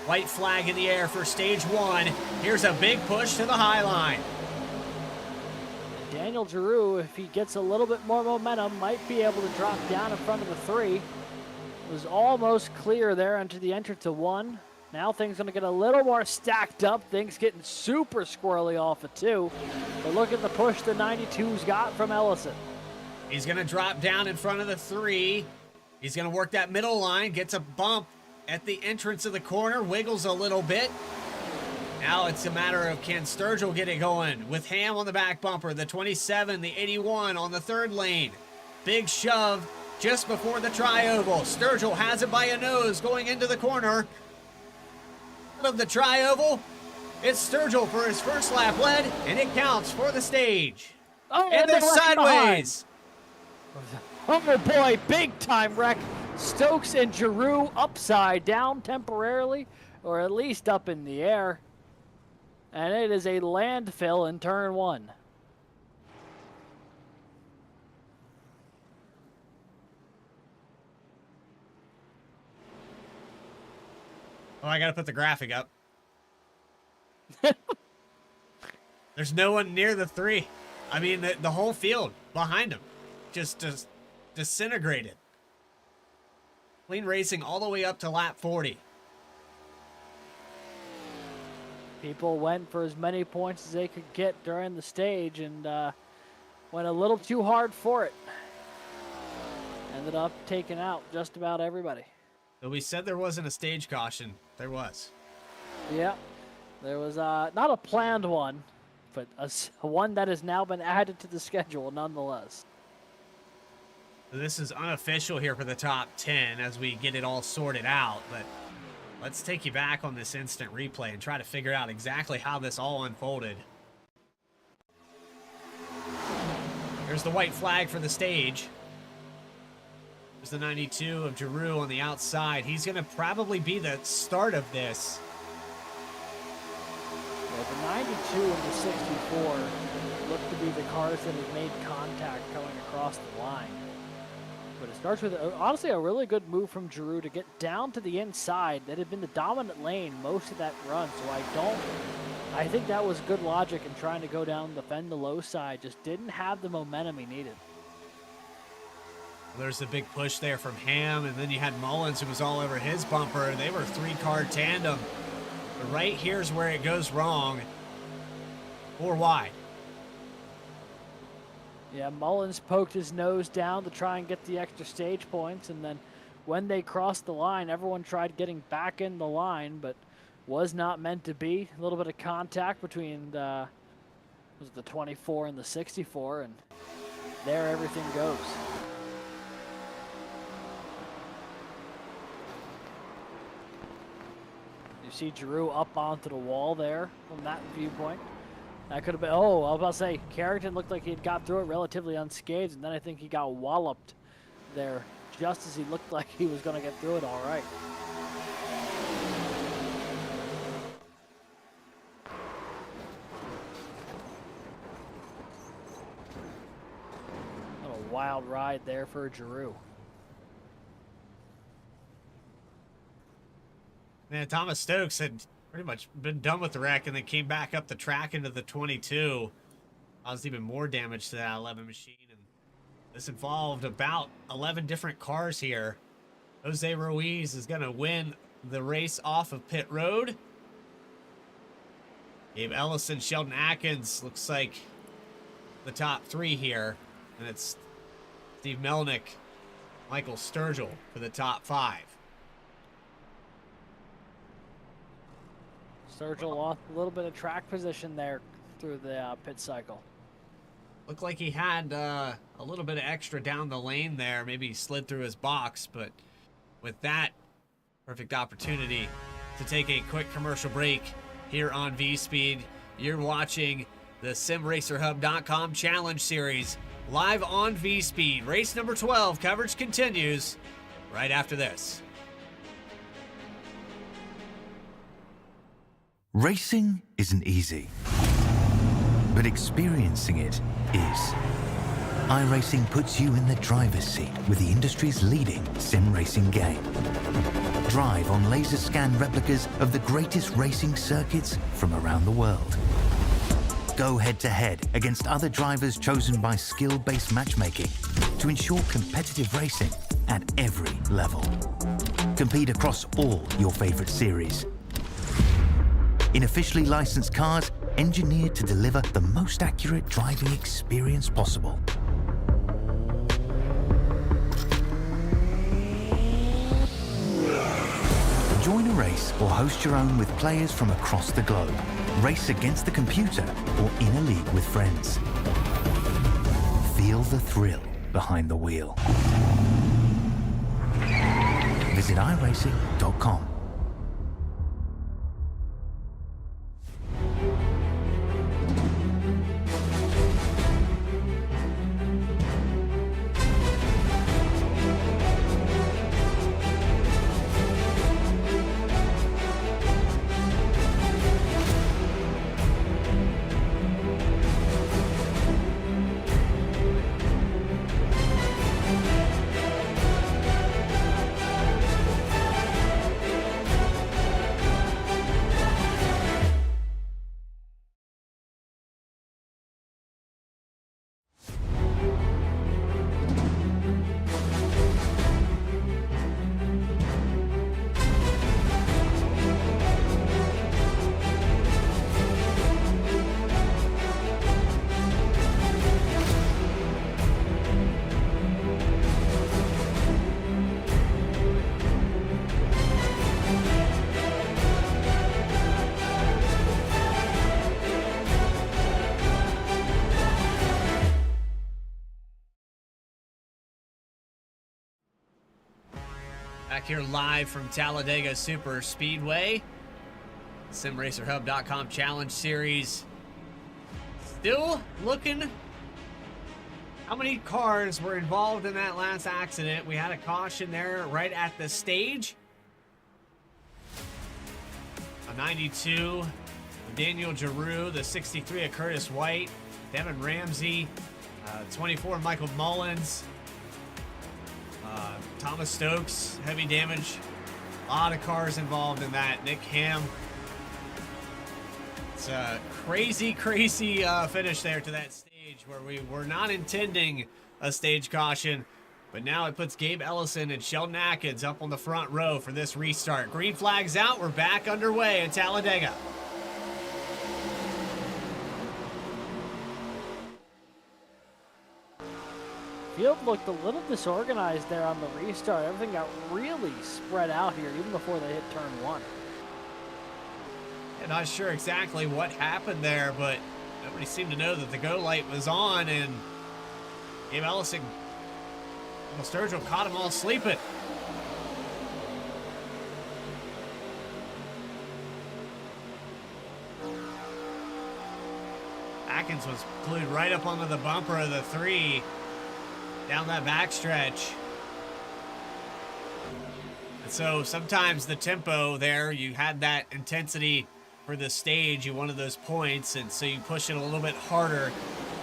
[SPEAKER 2] White flag in the air for stage 1. Here's a big push to the high line.
[SPEAKER 3] Daniel Giroux, if he gets a little bit more momentum, might be able to drop down in front of the 3. It was almost clear there into the entrance of 1. Now things going to get a little more stacked up. Things getting super squirrely off of 2. But look at the push the 92's got from Ellison.
[SPEAKER 2] He's going to drop down in front of the 3. He's going to work that middle line. Gets a bump at the entrance of the corner. Wiggles a little bit. Now it's a matter of can Sturgill get it going with Ham on the back bumper. The 27, the 81 on the 3rd lane. Big shove just before the tri-oval. Sturgill has it by a nose going into the corner. Of the tri-oval, it's Sturgill for his first lap led, and it counts for the stage.
[SPEAKER 3] Oh,
[SPEAKER 2] and they're sideways.
[SPEAKER 3] Oh boy, big time wreck. Stokes and Giroux upside down temporarily, or at least up in the air. And it is a landfill in turn 1.
[SPEAKER 2] Oh, I gotta put the graphic up. There's no one near the 3. I mean, the whole field behind him just disintegrated. Clean racing all the way up to lap 40.
[SPEAKER 3] People went for as many points as they could get during the stage and went a little too hard for it. Ended up taking out just about everybody.
[SPEAKER 2] So we said there wasn't a stage caution. There was.
[SPEAKER 3] Yeah, there was not a planned one, but one that has now been added to the schedule nonetheless.
[SPEAKER 2] So this is unofficial here for the top 10 as we get it all sorted out, but let's take you back on this instant replay and try to figure out exactly how this all unfolded. There's the white flag for the stage. There's the 92 of Giroux on the outside. He's going to probably be the start of this.
[SPEAKER 3] Well, the 92 and the 64 look to be the cars that have made contact going across the line. But it starts with, honestly, a really good move from Giroux to get down to the inside. That had been the dominant lane most of that run, so I think that was good logic in trying to go down, defend the low side. Just didn't have the momentum he needed.
[SPEAKER 2] There's the big push there from Ham, and then you had Mullins, who was all over his bumper. They were a 3-car tandem. But right here's where it goes wrong. 4 wide.
[SPEAKER 3] Yeah, Mullins poked his nose down to try and get the extra stage points, and then when they crossed the line, everyone tried getting back in the line, but was not meant to be. A little bit of contact between the 24 and the 64, and there everything goes. You see Giroux up onto the wall there from that viewpoint. That could have been, oh, I was about to say, Carrington looked like he had got through it relatively unscathed, and then I think he got walloped there just as he looked like he was going to get through it all right. What a wild ride there for Giroux.
[SPEAKER 2] Man, Thomas Stokes had pretty much been done with the wreck and then came back up the track into the 22. Caused even more damage to that 11 machine. And this involved about 11 different cars here. Jose Ruiz is going to win the race off of pit road. Gabe Ellison, Sheldon Atkins looks like the top three here. And it's Steve Melnick, Michael Sturgill for the top five.
[SPEAKER 3] Sturgill lost a little bit of track position there through the pit cycle.
[SPEAKER 2] Looked like he had a little bit of extra down the lane there. Maybe he slid through his box, but with that, perfect opportunity to take a quick commercial break here on V-Speed. You're watching the SimRacerHub.com Challenge Series live on V-Speed. Race number 12 coverage continues right after this.
[SPEAKER 1] Racing isn't easy, but experiencing it is. iRacing puts you in the driver's seat with the industry's leading sim racing game. Drive on laser scan replicas of the greatest racing circuits from around the world. Go head-to-head against other drivers chosen by skill-based matchmaking to ensure competitive racing at every level. Compete across all your favorite series. In officially licensed cars, engineered to deliver the most accurate driving experience possible. Join a race or host your own with players from across the globe. Race against the computer or in a league with friends. Feel the thrill behind the wheel. Visit iRacing.com.
[SPEAKER 2] Back here live from Talladega Super Speedway. SimRacerHub.com Challenge Series. Still looking. How many cars were involved in that last accident? We had a caution there right at the stage. A 92, Daniel Giroux, the 63 of Curtis White, Devin Ramsey, 24 Michael Mullins, Thomas Stokes, heavy damage. A lot of cars involved in that. Nick Ham. It's a crazy finish there to that stage where we were not intending a stage caution, but now it puts Gabe Ellison and Sheldon Atkins up on the front row for this restart. Green flag's out. We're back underway at Talladega.
[SPEAKER 3] Field looked a little disorganized there on the restart. Everything got really spread out here even before they hit turn one.
[SPEAKER 2] I'm not sure exactly what happened there, but nobody seemed to know that the go light was on, and Gabe Ellison, Sturgill caught them all sleeping. Atkins was glued right up onto the bumper of the three down that backstretch. And so sometimes the tempo there, you had that intensity for the stage, you wanted those points, and so you push it a little bit harder.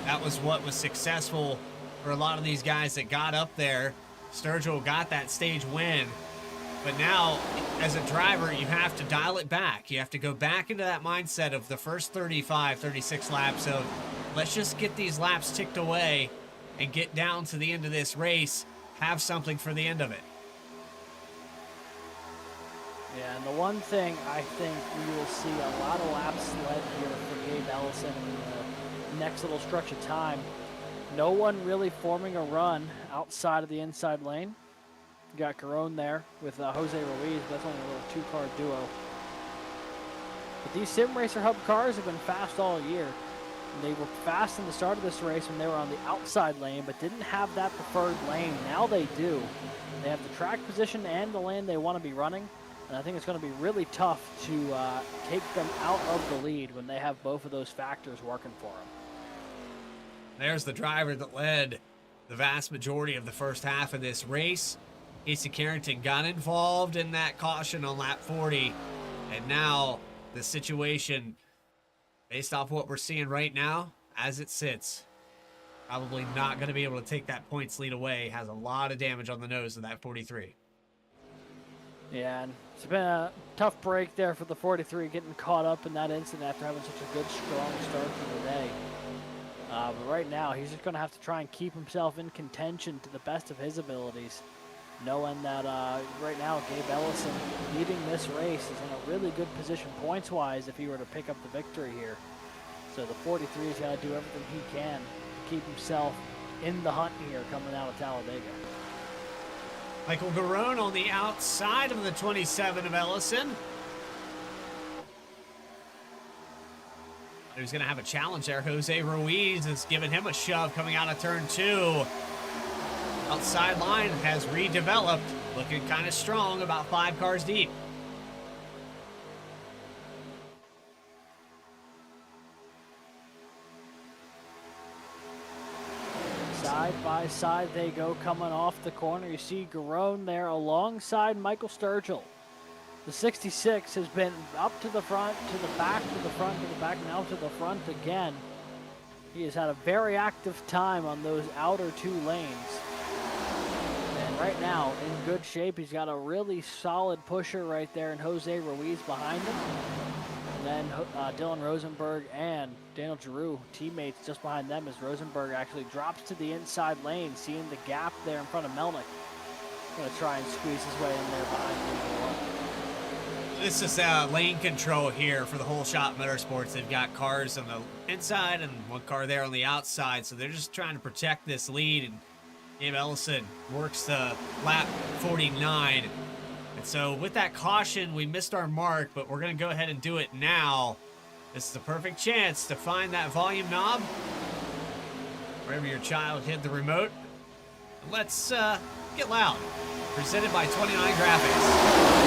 [SPEAKER 2] That was what was successful for a lot of these guys that got up there. Sturgill got that stage win, but now as a driver, you have to dial it back. You have to go back into that mindset of the first 35, 36 laps of let's just get these laps ticked away and get down to the end of this race, have something for the end of it.
[SPEAKER 3] Yeah, and the one thing I think we will see a lot of laps led here for Gabe Ellison in the next little stretch of time. No one really forming a run outside of the inside lane. You got Garone there with Jose Ruiz. That's only a little two-car duo. But these Sim Racer Hub cars have been fast all year. They were fast in the start of this race when they were on the outside lane, but didn't have that preferred lane. Now they do. They have the track position and the lane they want to be running, and I think it's going to be really tough to take them out of the lead when they have both of those factors working for them.
[SPEAKER 2] There's the driver that led the vast majority of the first half of this race. Casey Carrington got involved in that caution on lap 40, and now the situation, based off what we're seeing right now, as it sits, probably not going to be able to take that points lead away. Has a lot of damage on the nose of that 43.
[SPEAKER 3] Yeah, and it's been a tough break there for the 43, getting caught up in that incident after having such a good, strong start to the day. But right now, he's just going to have to try and keep himself in contention to the best of his abilities, knowing that right now Gabe Ellison leading this race is in a really good position points-wise if he were to pick up the victory here. So the 43's got to do everything he can to keep himself in the hunt here coming out of Talladega.
[SPEAKER 2] Michael Garone on the outside of the 27 of Ellison. He's going to have a challenge there. Jose Ruiz is giving him a shove coming out of turn 2. Outside line has redeveloped, looking kind of strong, about 5 cars deep.
[SPEAKER 3] Side by side they go coming off the corner. You see Garone there alongside Michael Sturgill. The 66 has been up to the front, to the back, to the front, to the back, now to the front again. He has had a very active time on those outer 2 lanes. And right now, in good shape, he's got a really solid pusher right there and Jose Ruiz behind him. And then Dylan Rosenberg and Daniel Giroux, teammates just behind them as Rosenberg actually drops to the inside lane, seeing the gap there in front of Melnick. Going to try and squeeze his way in there behind him.
[SPEAKER 2] This is lane control here for the Whole Shot Motorsports. They've got cars on the inside and 1 car there on the outside, so they're just trying to protect this lead. And Gabe Ellison works the lap 49. And so with that caution, we missed our mark, but we're going to go ahead and do it now. This is a perfect chance to find that volume knob wherever your child hid the remote. Let's get loud. Presented by 29 Graphics.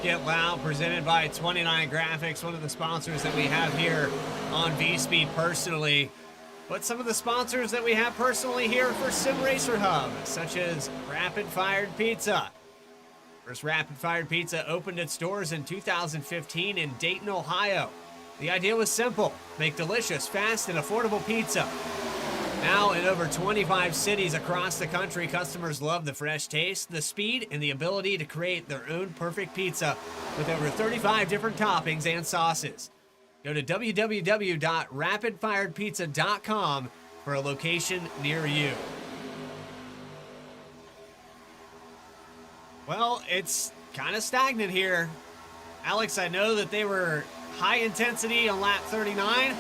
[SPEAKER 2] Get Loud, presented by 29 Graphics, one of the sponsors that we have here on V-Speed personally. But some of the sponsors that we have personally here for Sim Racer Hub, such as Rapid Fired Pizza. First Rapid Fired Pizza opened its doors in 2015 in Dayton, Ohio. The idea was simple: make delicious, fast, and affordable pizza. Now in over 25 cities across the country, customers love the fresh taste, the speed, and the ability to create their own perfect pizza with over 35 different toppings and sauces. Go to www.rapidfiredpizza.com for a location near you. Well, it's kind of stagnant here. Alex, I know that they were high intensity on lap 39.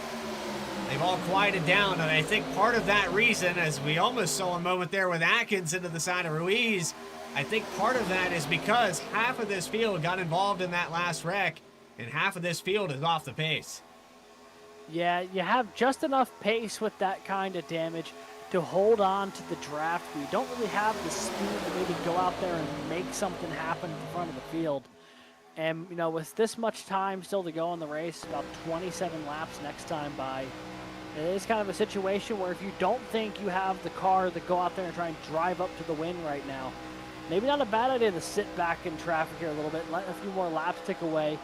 [SPEAKER 2] They've all quieted down, and I think part of that reason, as we almost saw a moment there with Atkins into the side of Ruiz, I think part of that is because half of this field got involved in that last wreck, and half of this field is off the pace.
[SPEAKER 3] Yeah, you have just enough pace with that kind of damage to hold on to the draft, but you don't really have the speed to maybe go out there and make something happen in front of the field. And, you know, with this much time still to go in the race, about 27 laps next time by, it is kind of a situation where if you don't think you have the car to go out there and try and drive up to the win right now, maybe not a bad idea to sit back in traffic here a little bit, let a few more laps tick away,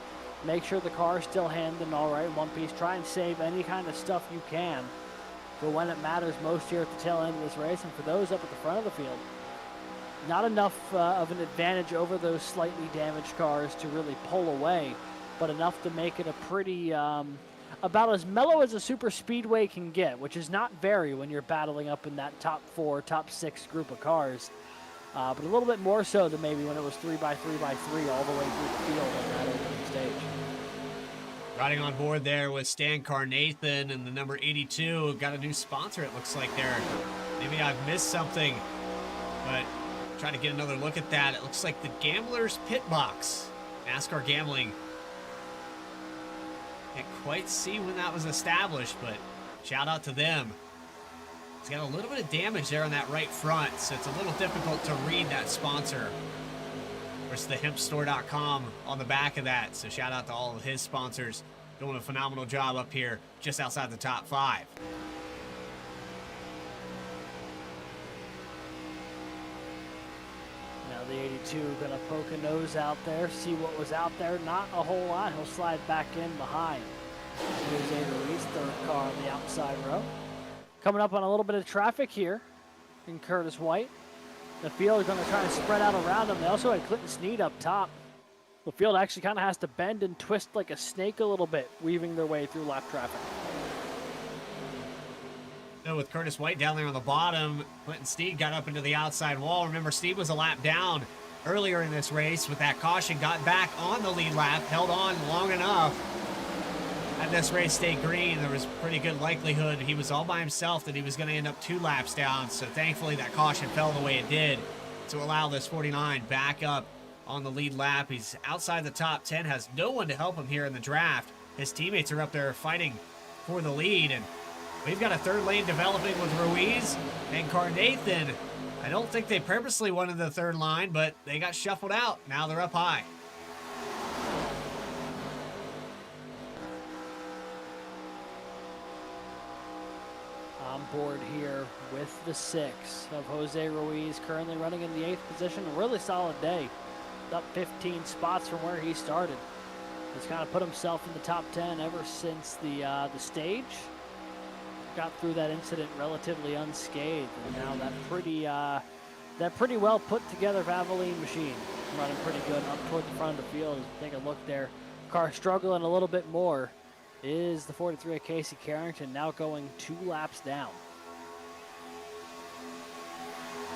[SPEAKER 3] make sure the car is still handling all right in one piece, try and save any kind of stuff you can for when it matters most here at the tail end of this race. And for those up at the front of the field, not enough of an advantage over those slightly damaged cars to really pull away, but enough to make it a pretty, about as mellow as a super speedway can get, which is not very when you're battling up in that top 4, top 6 group of cars. But a little bit more so than maybe when it was 3x3x3 all the way through the field on that opening stage.
[SPEAKER 2] Riding on board there was Stan Carnathan, and the number 82 got a new sponsor, it looks like there. Maybe I've missed something, but try to get another look at that. It looks like the Gambler's Pit Box. NASCAR Gambling. Can't quite see when that was established, but shout out to them. He's got a little bit of damage there on that right front, so it's a little difficult to read that sponsor. There's the hempstore.com on the back of that, so shout out to all of his sponsors. Doing a phenomenal job up here just outside the top 5.
[SPEAKER 3] Now the 82 gonna poke a nose out there, see what was out there. Not a whole lot. He'll slide back in behind. Jose Ruiz, third car on the outside row. Coming up on a little bit of traffic here in Curtis White. The field is going to try and spread out around him. They also had Clinton Snead up top. The field actually kind of has to bend and twist like a snake a little bit, weaving their way through lap traffic.
[SPEAKER 2] So with Curtis White down there on the bottom, Clinton Steed got up into the outside wall. Remember, Steed was a lap down earlier in this race with that caution, got back on the lead lap, held on long enough. Had this race stay green, there was pretty good likelihood he was all by himself that he was going to end up 2 laps down. So thankfully that caution fell the way it did to allow this 49 back up on the lead lap. He's outside the top 10, has no one to help him here in the draft. His teammates are up there fighting for the lead, and we've got a third lane developing with Ruiz and Carnathan. I don't think they purposely wanted the third line, but they got shuffled out. Now they're up high.
[SPEAKER 3] On board here with the 6 of Jose Ruiz, currently running in the 8th position. A really solid day. Up 15 spots from where he started. He's kind of put himself in the top 10 ever since the stage. Got through that incident relatively unscathed, and now that pretty well put together Valvoline machine running pretty good up toward the front of the field. Take a look there. Car struggling a little bit more is the 43 of Casey Carrington, now going 2 laps down.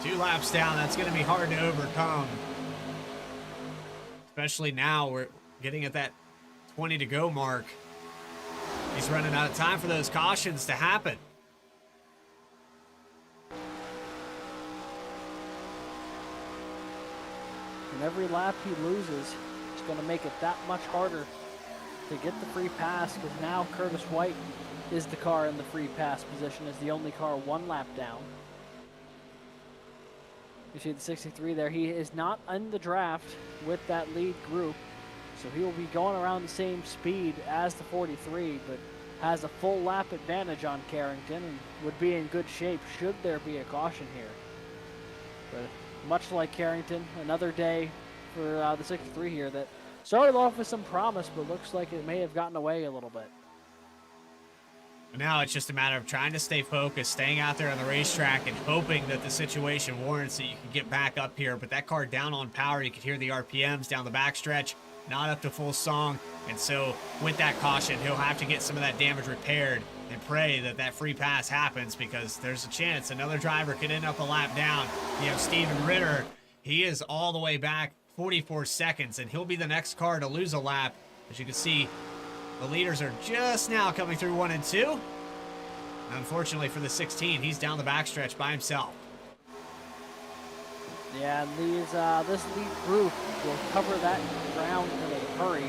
[SPEAKER 2] 2 laps down, that's going to be hard to overcome. Especially now, we're getting at that 20 to go mark. He's running out of time for those cautions to happen.
[SPEAKER 3] And every lap he loses, it's going to make it that much harder to get the free pass, because now Curtis White is the car in the free pass position, is the only car 1 lap down. You see the 63 there. He is not in the draft with that lead group, so he will be going around the same speed as the 43, but has a full lap advantage on Carrington and would be in good shape should there be a caution here. But much like Carrington, another day for the 63 here that started off with some promise, but looks like it may have gotten away a little bit.
[SPEAKER 2] Now it's just a matter of trying to stay focused, staying out there on the racetrack, and hoping that the situation warrants that you can get back up here. But that car down on power, you could hear the RPMs down the backstretch, not up to full song. And so with that caution, he'll have to get some of that damage repaired and pray that that free pass happens, because there's a chance another driver could end up a lap down. You have Steven Ritter. He is all the way back 44 seconds, and he'll be the next car to lose a lap. As you can see, the leaders are just now coming through 1 and 2. Unfortunately for the 16, he's down the backstretch by himself.
[SPEAKER 3] Yeah, and this lead group will cover that ground in a hurry.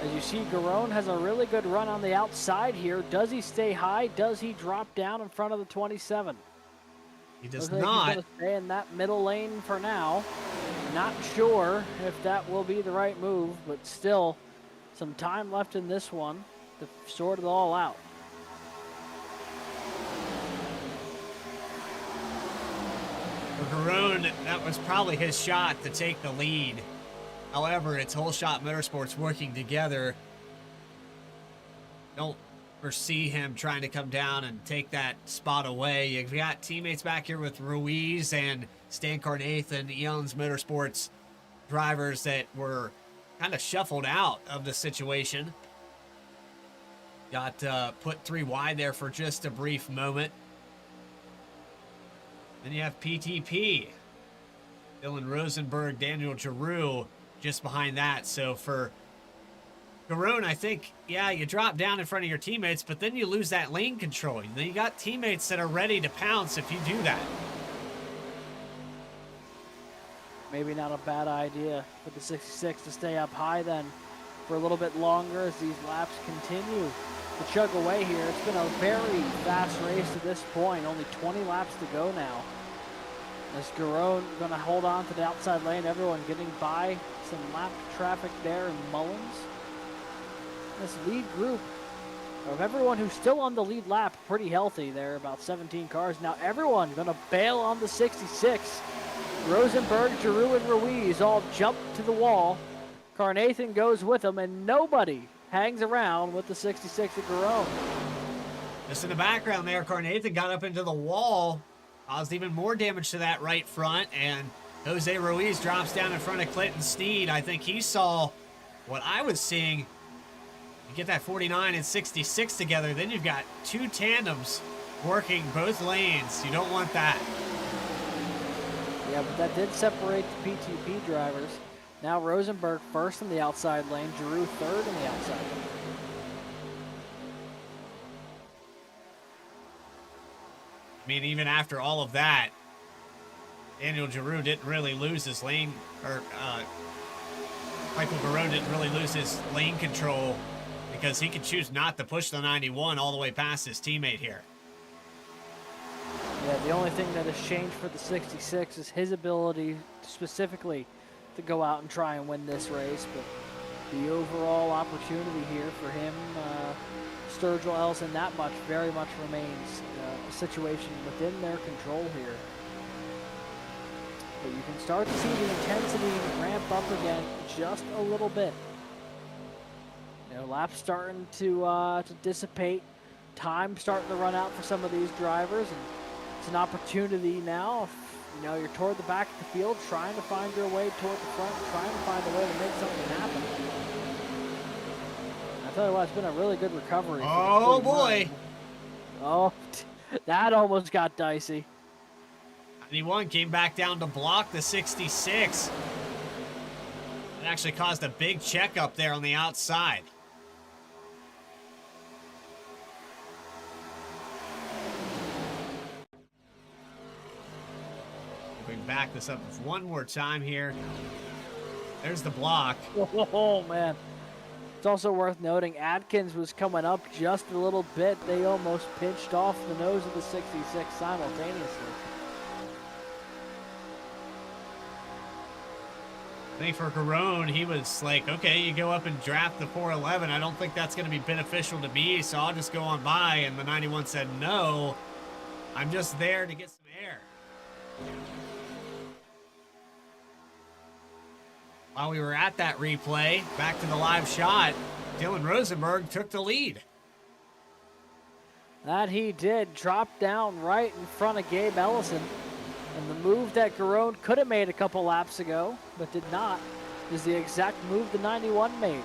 [SPEAKER 3] As you see, Garone has a really good run on the outside here. Does he stay high? Does he drop down in front of the 27?
[SPEAKER 2] He does
[SPEAKER 3] Looks like
[SPEAKER 2] not.
[SPEAKER 3] he's going to stay in that middle lane for now. Not sure if that will be the right move, but still some time left in this one to sort it all out.
[SPEAKER 2] For Garone, that was probably his shot to take the lead. However, it's Whole Shot Motorsports working together. Don't foresee him trying to come down and take that spot away. You've got teammates back here with Ruiz and Stan Carnathan, Eons Motorsports drivers that were kind of shuffled out of the situation. Got put 3 wide there for just a brief moment. Then you have PTP, Dylan Rosenberg, Daniel Giroux just behind that. So for Garone, I think, yeah, you drop down in front of your teammates, but then you lose that lane control. Then you got teammates that are ready to pounce if you do that.
[SPEAKER 3] Maybe not a bad idea for the 66 to stay up high then for a little bit longer as these laps continue to chug away here. It's been a very fast race to this point. Only 20 laps to go now. As Garone going to hold on to the outside lane. Everyone getting by. Some lap traffic there in Mullins. This lead group of everyone who's still on the lead lap, pretty healthy there, about 17 cars. Now everyone going to bail on the 66. Rosenberg, Giroux, and Ruiz all jump to the wall. Carnathan goes with them, and nobody hangs around with the 66 at Garone.
[SPEAKER 2] Just in the background there, Carnathan got up into the wall, caused even more damage to that right front, and Jose Ruiz drops down in front of Clinton Sneed. I think he saw what I was seeing. You get that 49 and 66 together, then you've got 2 tandems working both lanes. You don't want that.
[SPEAKER 3] Yeah, but that did separate the PTP drivers. Now Rosenberg first in the outside lane, Giroux third in the outside lane.
[SPEAKER 2] I mean, even after all of that, Daniel Giroux didn't really lose his lane, or Michael Garone didn't really lose his lane control, because he could choose not to push the 91 all the way past his teammate here.
[SPEAKER 3] Yeah, the only thing that has changed for the 66 is his ability specifically to go out and try and win this race, but the overall opportunity here for him, Sturgill, Ellison, that much, very much remains a situation within their control here. But you can start to see the intensity ramp up again just a little bit. You know, laps starting to dissipate, time starting to run out for some of these drivers, and it's an opportunity now. If, you know, you're toward the back of the field, trying to find your way toward the front, trying to find a way to make something happen. I tell you what, it's been a really good recovery.
[SPEAKER 2] Oh boy!
[SPEAKER 3] Oh, that almost got dicey.
[SPEAKER 2] 91 came back down to block the 66. It actually caused a big check up there on the outside. We can back this up one more time here. There's the block.
[SPEAKER 3] Oh, man. It's also worth noting Adkins was coming up just a little bit. They almost pinched off the nose of the 66 simultaneously.
[SPEAKER 2] I think for Garone, he was like, okay, you go up and draft the 411. I don't think that's going to be beneficial to me, so I'll just go on by. And the 91 said, no, I'm just there to get some air. While we were at that replay, back to the live shot, Dylan Rosenberg took the lead.
[SPEAKER 3] That he did. Dropped down right in front of Gabe Ellison. And the move that Garone could have made a couple laps ago, but did not, is the exact move the 91 made.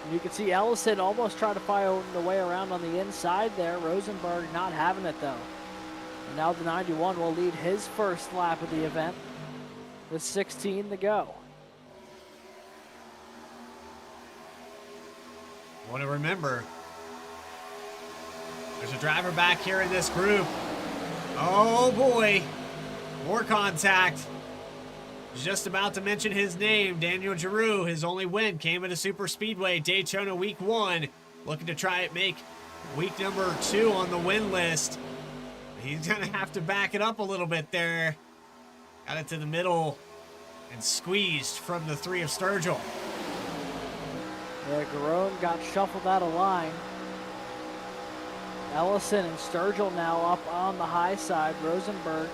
[SPEAKER 3] And you can see Ellison almost trying to find the way around on the inside there. Rosenberg not having it though. And now the 91 will lead his first lap of the event with 16 to go.
[SPEAKER 2] Want to remember, there's a driver back here in this group. Oh boy, more contact. Just about to mention his name, Daniel Giroux. His only win came at a super speedway, Daytona week 1. Looking to try it, make week number 2 on the win list. He's gonna have to back it up a little bit there. Got it to the middle and squeezed from the 3 of Sturgill.
[SPEAKER 3] Yeah, Garone got shuffled out of line. Ellison and Sturgill now up on the high side. Rosenberg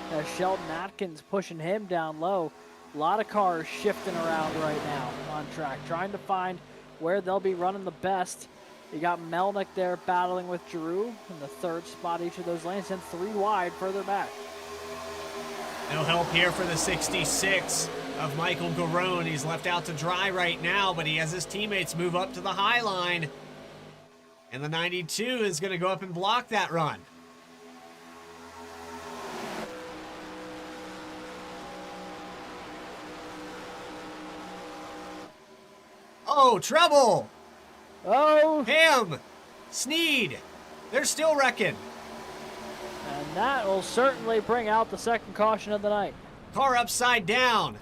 [SPEAKER 3] has Sheldon Atkins pushing him down low. A lot of cars shifting around right now on track, trying to find where they'll be running the best. You got Melnick there battling with Giroux in the 3rd spot each of those lanes, and 3 wide further back.
[SPEAKER 2] No help here for the 66 of Michael Garone. He's left out to dry right now, but he has his teammates move up to the high line. And the 92 is going to go up and block that run. Oh, trouble!
[SPEAKER 3] Oh!
[SPEAKER 2] Ham! Sneed! They're still wrecking.
[SPEAKER 3] And that will certainly bring out the second caution of the night.
[SPEAKER 2] Car upside down.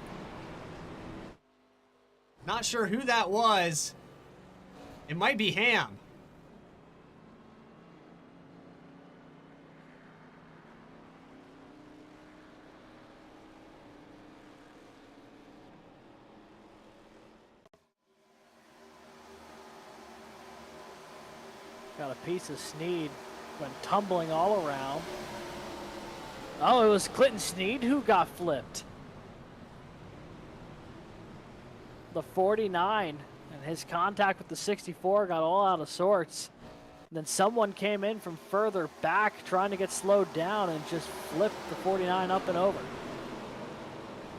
[SPEAKER 2] Not sure who that was. It might be Ham.
[SPEAKER 3] Got a piece of Sneed, went tumbling all around. Oh, it was Clinton Sneed who got flipped. The 49 and his contact with the 64 got all out of sorts. And then someone came in from further back trying to get slowed down and just flipped the 49 up and over.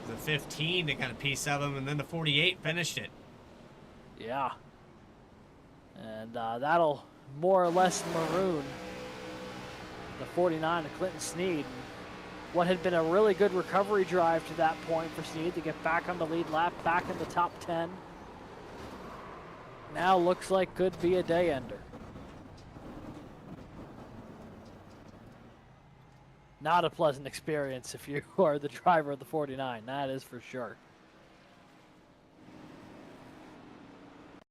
[SPEAKER 2] The 15 that got a piece of him, and then the 48 finished it.
[SPEAKER 3] Yeah. And that'll more or less maroon the 49 of Clinton Sneed. What had been a really good recovery drive to that point for Sneed to get back on the lead lap, back in the top 10. Now looks like could be a day ender. Not a pleasant experience if you are the driver of the 49, that is for sure.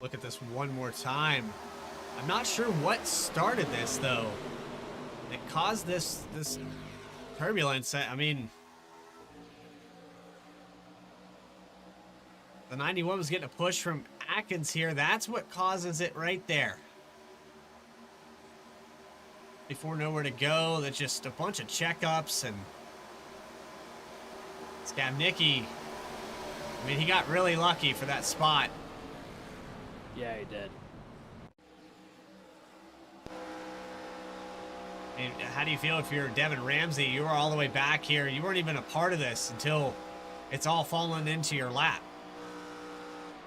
[SPEAKER 2] Look at this one more time. I'm not sure what started this though. It caused this turbulence. I mean, the 91 was getting a push from Atkins here. That's what causes it right there. Before nowhere to go, that's just a bunch of checkups, and Skabnicki, I mean, he got really lucky for that spot.
[SPEAKER 3] Yeah, he did.
[SPEAKER 2] And how do you feel if you're Devin Ramsey? You were all the way back here. You weren't even a part of this until it's all fallen into your lap.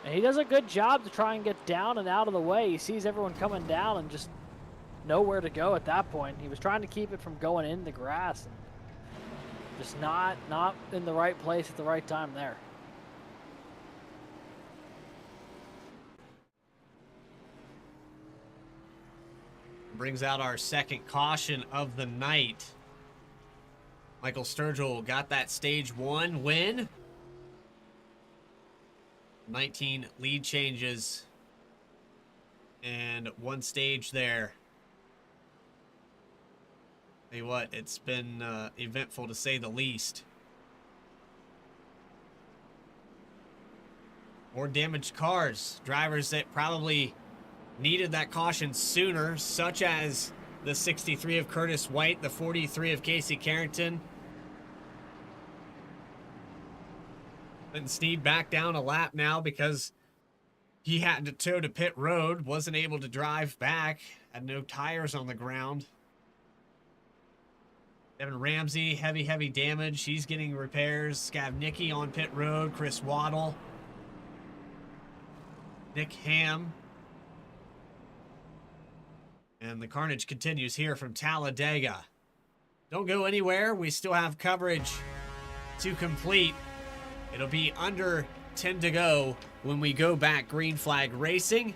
[SPEAKER 3] And he does a good job to try and get down and out of the way. He sees everyone coming down and just nowhere to go at that point. He was trying to keep it from going in the grass, and just not in the right place at the right time there.
[SPEAKER 2] Brings out our second caution of the night. Michael Sturgill got that stage 1 win. 19 lead changes and 1 stage there. Tell you what, it's been eventful to say the least. More damaged cars. Drivers that probably needed that caution sooner, such as the 63 of Curtis White, the 43 of Casey Carrington. And Sneed back down a lap now because he had to tow to pit road, wasn't able to drive back, had no tires on the ground. Devin Ramsey, heavy damage. He's getting repairs. Skavnicki on pit road. Chris Waddle. Nick Ham. And the carnage continues here from Talladega. Don't go anywhere. We still have coverage to complete. It'll be under 10 to go when we go back green flag racing.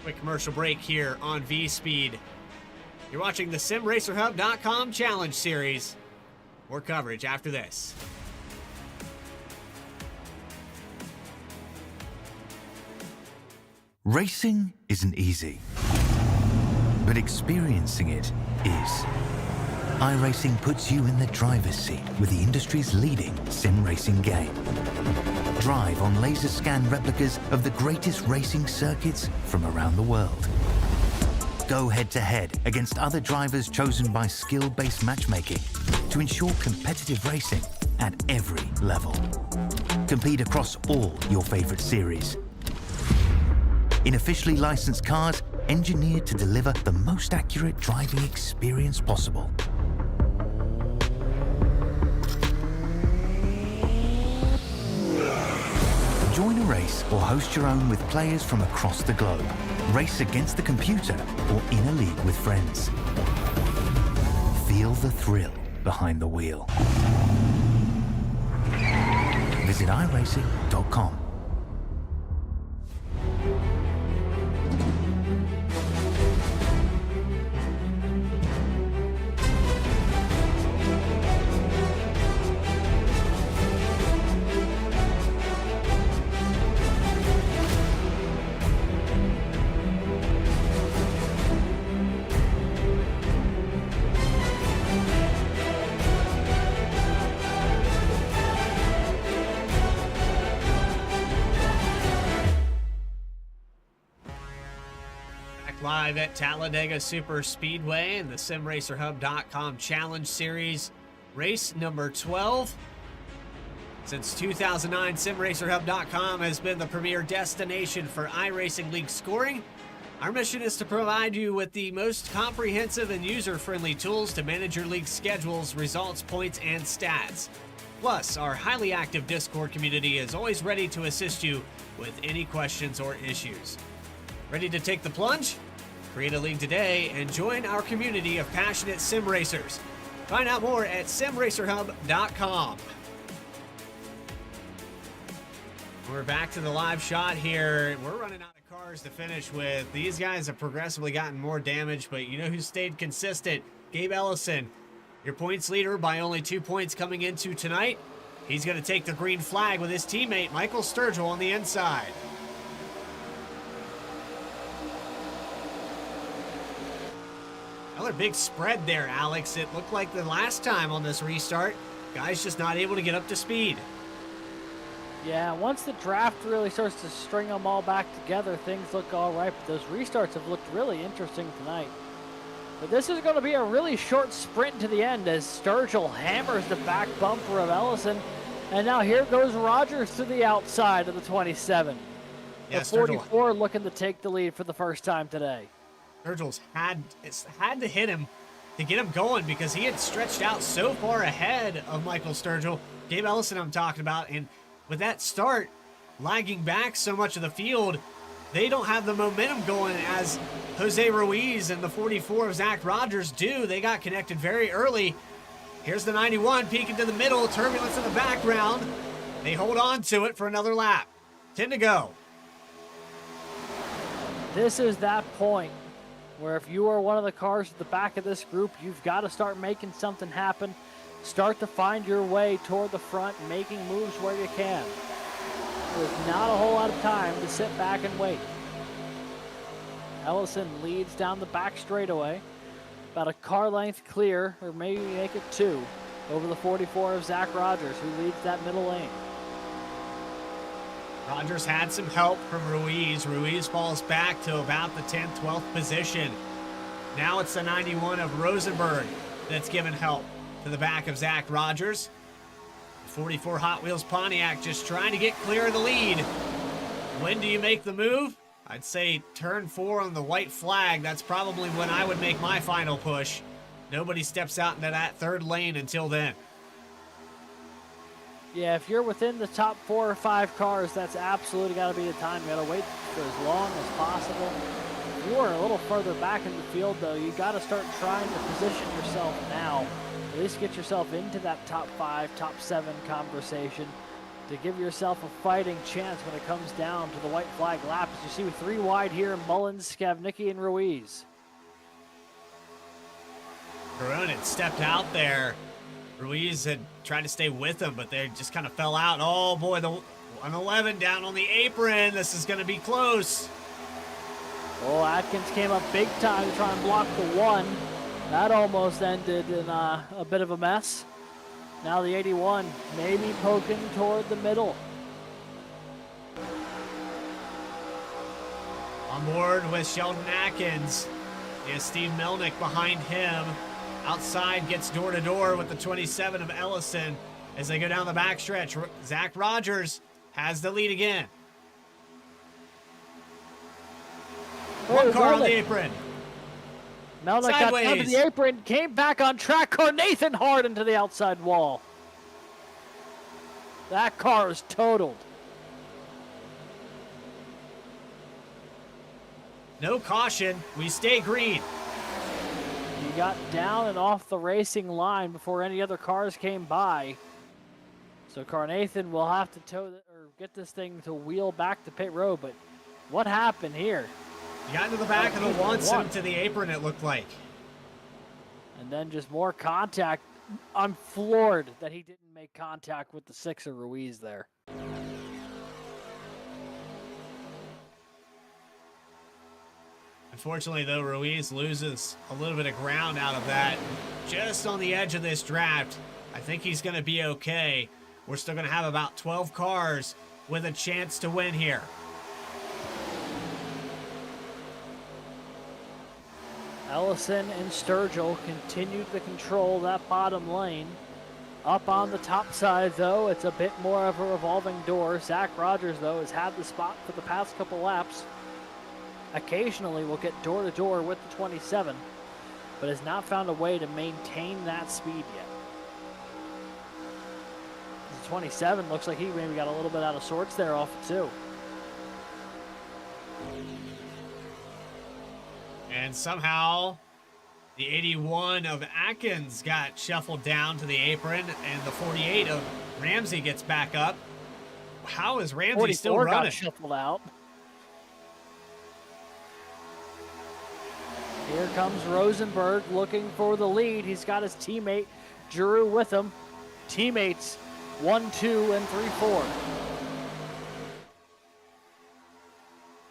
[SPEAKER 2] Quick commercial break here on V-Speed. You're watching the SimRacerHub.com Challenge Series. More coverage after this.
[SPEAKER 1] Racing isn't easy, but experiencing it is. iRacing puts you in the driver's seat with the industry's leading sim racing game. Drive on laser scan replicas of the greatest racing circuits from around the world. Go head-to-head against other drivers chosen by skill-based matchmaking to ensure competitive racing at every level. Compete across all your favorite series. In officially licensed cars, engineered to deliver the most accurate driving experience possible. Join a race or host your own with players from across the globe. Race against the computer or in a league with friends. Feel the thrill behind the wheel. Visit iRacing.com.
[SPEAKER 2] Live at Talladega Super Speedway in the SimRacerHub.com Challenge Series, race number 12. Since 2009, SimRacerHub.com has been the premier destination for iRacing League scoring. Our mission is to provide you with the most comprehensive and user-friendly tools to manage your league schedules, results, points, and stats. Plus, our highly active Discord community is always ready to assist you with any questions or issues. Ready to take the plunge? Create a league today and join our community of passionate sim racers. Find out more at simracerhub.com. We're back to the live shot here. We're running out of cars to finish with. These guys have progressively gotten more damage, but you know who stayed consistent? Gabe Ellison, your points leader by only 2 points coming into tonight. He's going to take the green flag with his teammate Michael Sturgill on the inside. Another big spread there, Alex. It looked like the last time on this restart, guys just not able to get up to speed.
[SPEAKER 3] Yeah, once the draft really starts to string them all back together, things look all right, but those restarts have looked really interesting tonight. But this is going to be a really short sprint to the end as Sturgill hammers the back bumper of Ellison. And now here goes Rogers to the outside of the 27.
[SPEAKER 2] Yeah,
[SPEAKER 3] the 44 looking to take the lead for the first time today.
[SPEAKER 2] Sturgill's had to hit him to get him going because he had stretched out so far ahead of Michael Sturgill. Gabe Ellison I'm talking about, and with that start lagging back so much of the field, they don't have the momentum going as Jose Ruiz and the 44 of Zach Rogers do. They got connected very early. Here's the 91 peeking to the middle, turbulence in the background. They hold on to it for another lap. 10 to go.
[SPEAKER 3] This is that point where if you are one of the cars at the back of this group, you've got to start making something happen. Start to find your way toward the front, making moves where you can. There's not a whole lot of time to sit back and wait. Ellison leads down the back straightaway. About a car length clear, or maybe make it 2, over the 44 of Zach Rogers, who leads that middle lane.
[SPEAKER 2] Rogers had some help from Ruiz. Ruiz falls back to about the 10th, 12th position. Now it's the 91 of Rosenberg that's given help to the back of Zach Rogers. 44 Hot Wheels Pontiac just trying to get clear of the lead. When do you make the move? I'd say turn 4 on the white flag. That's probably when I would make my final push. Nobody steps out into that third lane until then.
[SPEAKER 3] Yeah, if you're within the top 4 or 5 cars, that's absolutely got to be the time. You got to wait for as long as possible. If you are a little further back in the field, though, you got to start trying to position yourself now. At least get yourself into that top 5, top 7 conversation to give yourself a fighting chance when it comes down to the white flag lap. As you see with 3 wide here, Mullins, Skavnicki, and Ruiz.
[SPEAKER 2] Carone had stepped out there. Ruiz had tried to stay with him, but they just kind of fell out. Oh boy, the 111 down on the apron. This is going to be close.
[SPEAKER 3] Oh, Atkins came up big time to try and block the 1. That almost ended in a bit of a mess. Now the 81 maybe poking toward the middle.
[SPEAKER 2] On board with Sheldon Atkins is Steve Melnick behind him. Outside gets door to door with the 27 of Ellison as they go down the backstretch. Zach Rogers has the lead again. One car on the apron.
[SPEAKER 3] Melnick got down to the apron, came back on track. Nathan hard into the outside wall. That car is totaled.
[SPEAKER 2] No caution. We stay green.
[SPEAKER 3] He got down and off the racing line before any other cars came by. So Carnathan will have to get this thing to wheel back to pit road. But what happened here?
[SPEAKER 2] He got into the back of the one, sent him to the apron, it looked like.
[SPEAKER 3] And then just more contact. I'm floored that he didn't make contact with the 6 of Ruiz there.
[SPEAKER 2] Unfortunately, though, Ruiz loses a little bit of ground out of that. Just on the edge of this draft. I think he's going to be okay. We're still going to have about 12 cars with a chance to win here.
[SPEAKER 3] Ellison and Sturgill continue to control that bottom lane. Up on the top side, though, it's a bit more of a revolving door. Zach Rogers, though, has had the spot for the past couple laps. Occasionally will get door to door with the 27, but has not found a way to maintain that speed yet. The 27 looks like he maybe got a little bit out of sorts there off it too.
[SPEAKER 2] And somehow the 81 of Atkins got shuffled down to the apron, and the 48 of Ramsey gets back up. How is Ramsey still running?
[SPEAKER 3] Got shuffled out. Here comes Rosenberg looking for the lead. He's got his teammate Drew with him. Teammates 1, 2, and 3, 4.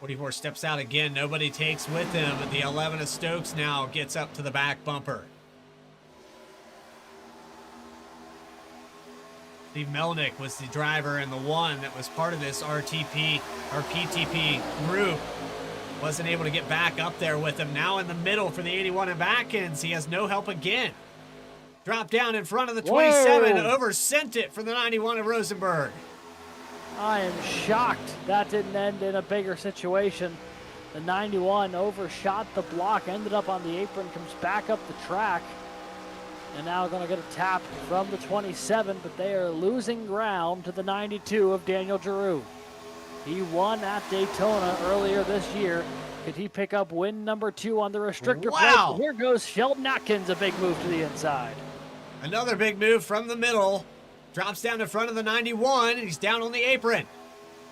[SPEAKER 2] 44 steps out again. Nobody takes with him. The 11 of Stokes now gets up to the back bumper. Steve Melnick was the driver and the one that was part of this RTP or PTP group. Wasn't able to get back up there with him. Now in the middle for the 81 of Atkins. He has no help again. Dropped down in front of the 27. Oversent it for the 91 of Rosenberg.
[SPEAKER 3] I am shocked that didn't end in a bigger situation. The 91 overshot the block, ended up on the apron, comes back up the track, and now going to get a tap from the 27, but they are losing ground to the 92 of Daniel Giroux. He won at Daytona earlier this year. Could he pick up win number 2 on the restrictor plate? Here goes Sheldon Atkins, a big move to the inside.
[SPEAKER 2] Another big move from the middle. Drops down in front of the 91, and he's down on the apron.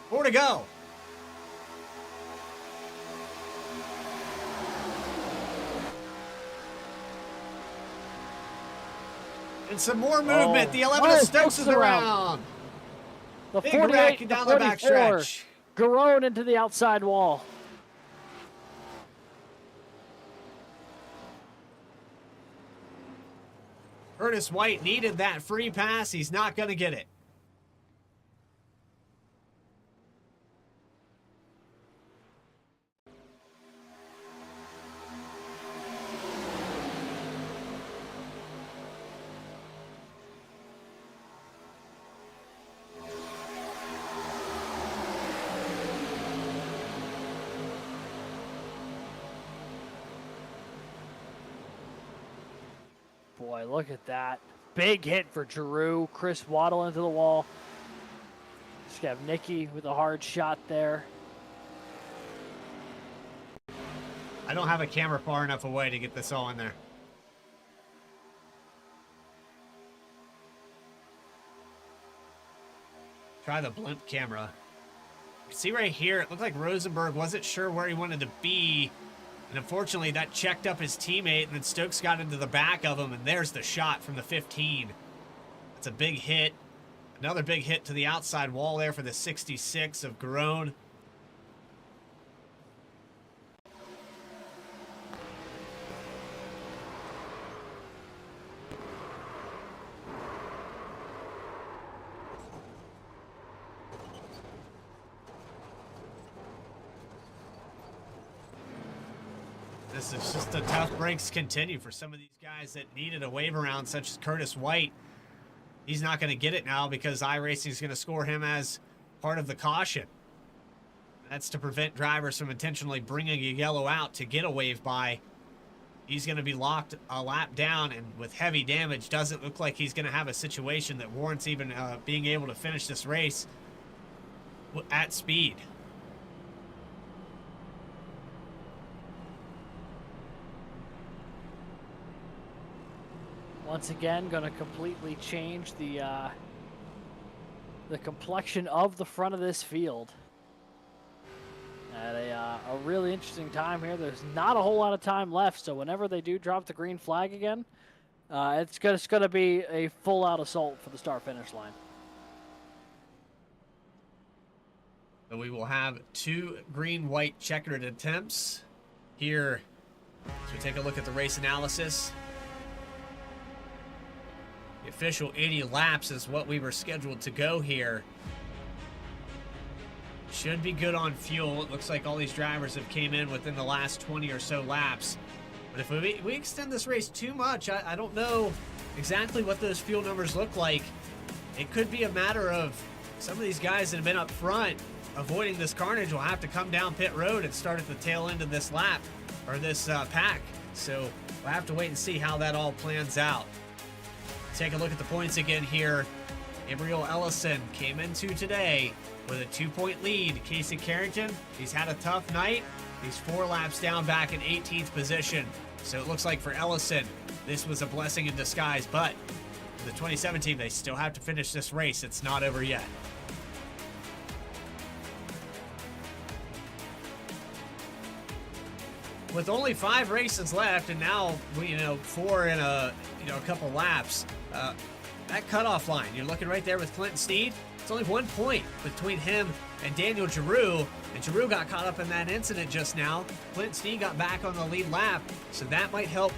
[SPEAKER 2] 4 to go. And some more movement. The 11 of Stokes is around.
[SPEAKER 3] The
[SPEAKER 2] big
[SPEAKER 3] 48
[SPEAKER 2] wreck down the backstretch.
[SPEAKER 3] Garone into the outside wall.
[SPEAKER 2] Curtis White needed that free pass. He's not going to get it.
[SPEAKER 3] Boy, look at that. Big hit for Giroux. Chris Waddle into the wall. Just have Nicky with a hard shot there.
[SPEAKER 2] I don't have a camera far enough away to get this all in there. Try the blimp camera. You can see right here, it looked like Rosenberg wasn't sure where he wanted to be. And unfortunately, that checked up his teammate, and then Stokes got into the back of him, and there's the shot from the 15. That's a big hit. Another big hit to the outside wall there for the 66 of Garone. This is just a tough breaks continue for some of these guys that needed a wave around, such as Curtis White. He's not going to get it now because iRacing is going to score him as part of the caution. That's to prevent drivers from intentionally bringing a yellow out to get a wave by. He's going to be locked a lap down, and with heavy damage, doesn't look like he's going to have a situation that warrants even being able to finish this race at speed.
[SPEAKER 3] Once again, going to completely change the complexion of the front of this field. At a really interesting time here. There's not a whole lot of time left, so whenever they do drop the green flag again, it's going to be a full-out assault for the start-finish line.
[SPEAKER 2] So we will have 2 green-white checkered attempts here. So we take a look at the race analysis. The official 80 laps is what we were scheduled to go here. Should be good on fuel. It looks like all these drivers have came in within the last 20 or so laps. But if we extend this race too much, I don't know exactly what those fuel numbers look like. It could be a matter of some of these guys that have been up front avoiding this carnage will have to come down pit road and start at the tail end of this lap, or this pack. So we'll have to wait and see how that all plans out. Take a look at the points again here. Gabriel Ellison came into today with a 2-point lead. Casey Carrington, he's had a tough night. He's 4 laps down back in 18th position. So it looks like for Ellison, this was a blessing in disguise. But for the 2017, they still have to finish this race. It's not over yet. With only 5 races left, and now 4 in a couple laps, that cutoff line, you're looking right there with Clinton Steed. It's only 1 point between him and Daniel Giroux, and Giroux got caught up in that incident just now. Clinton Steed got back on the lead lap, so that might help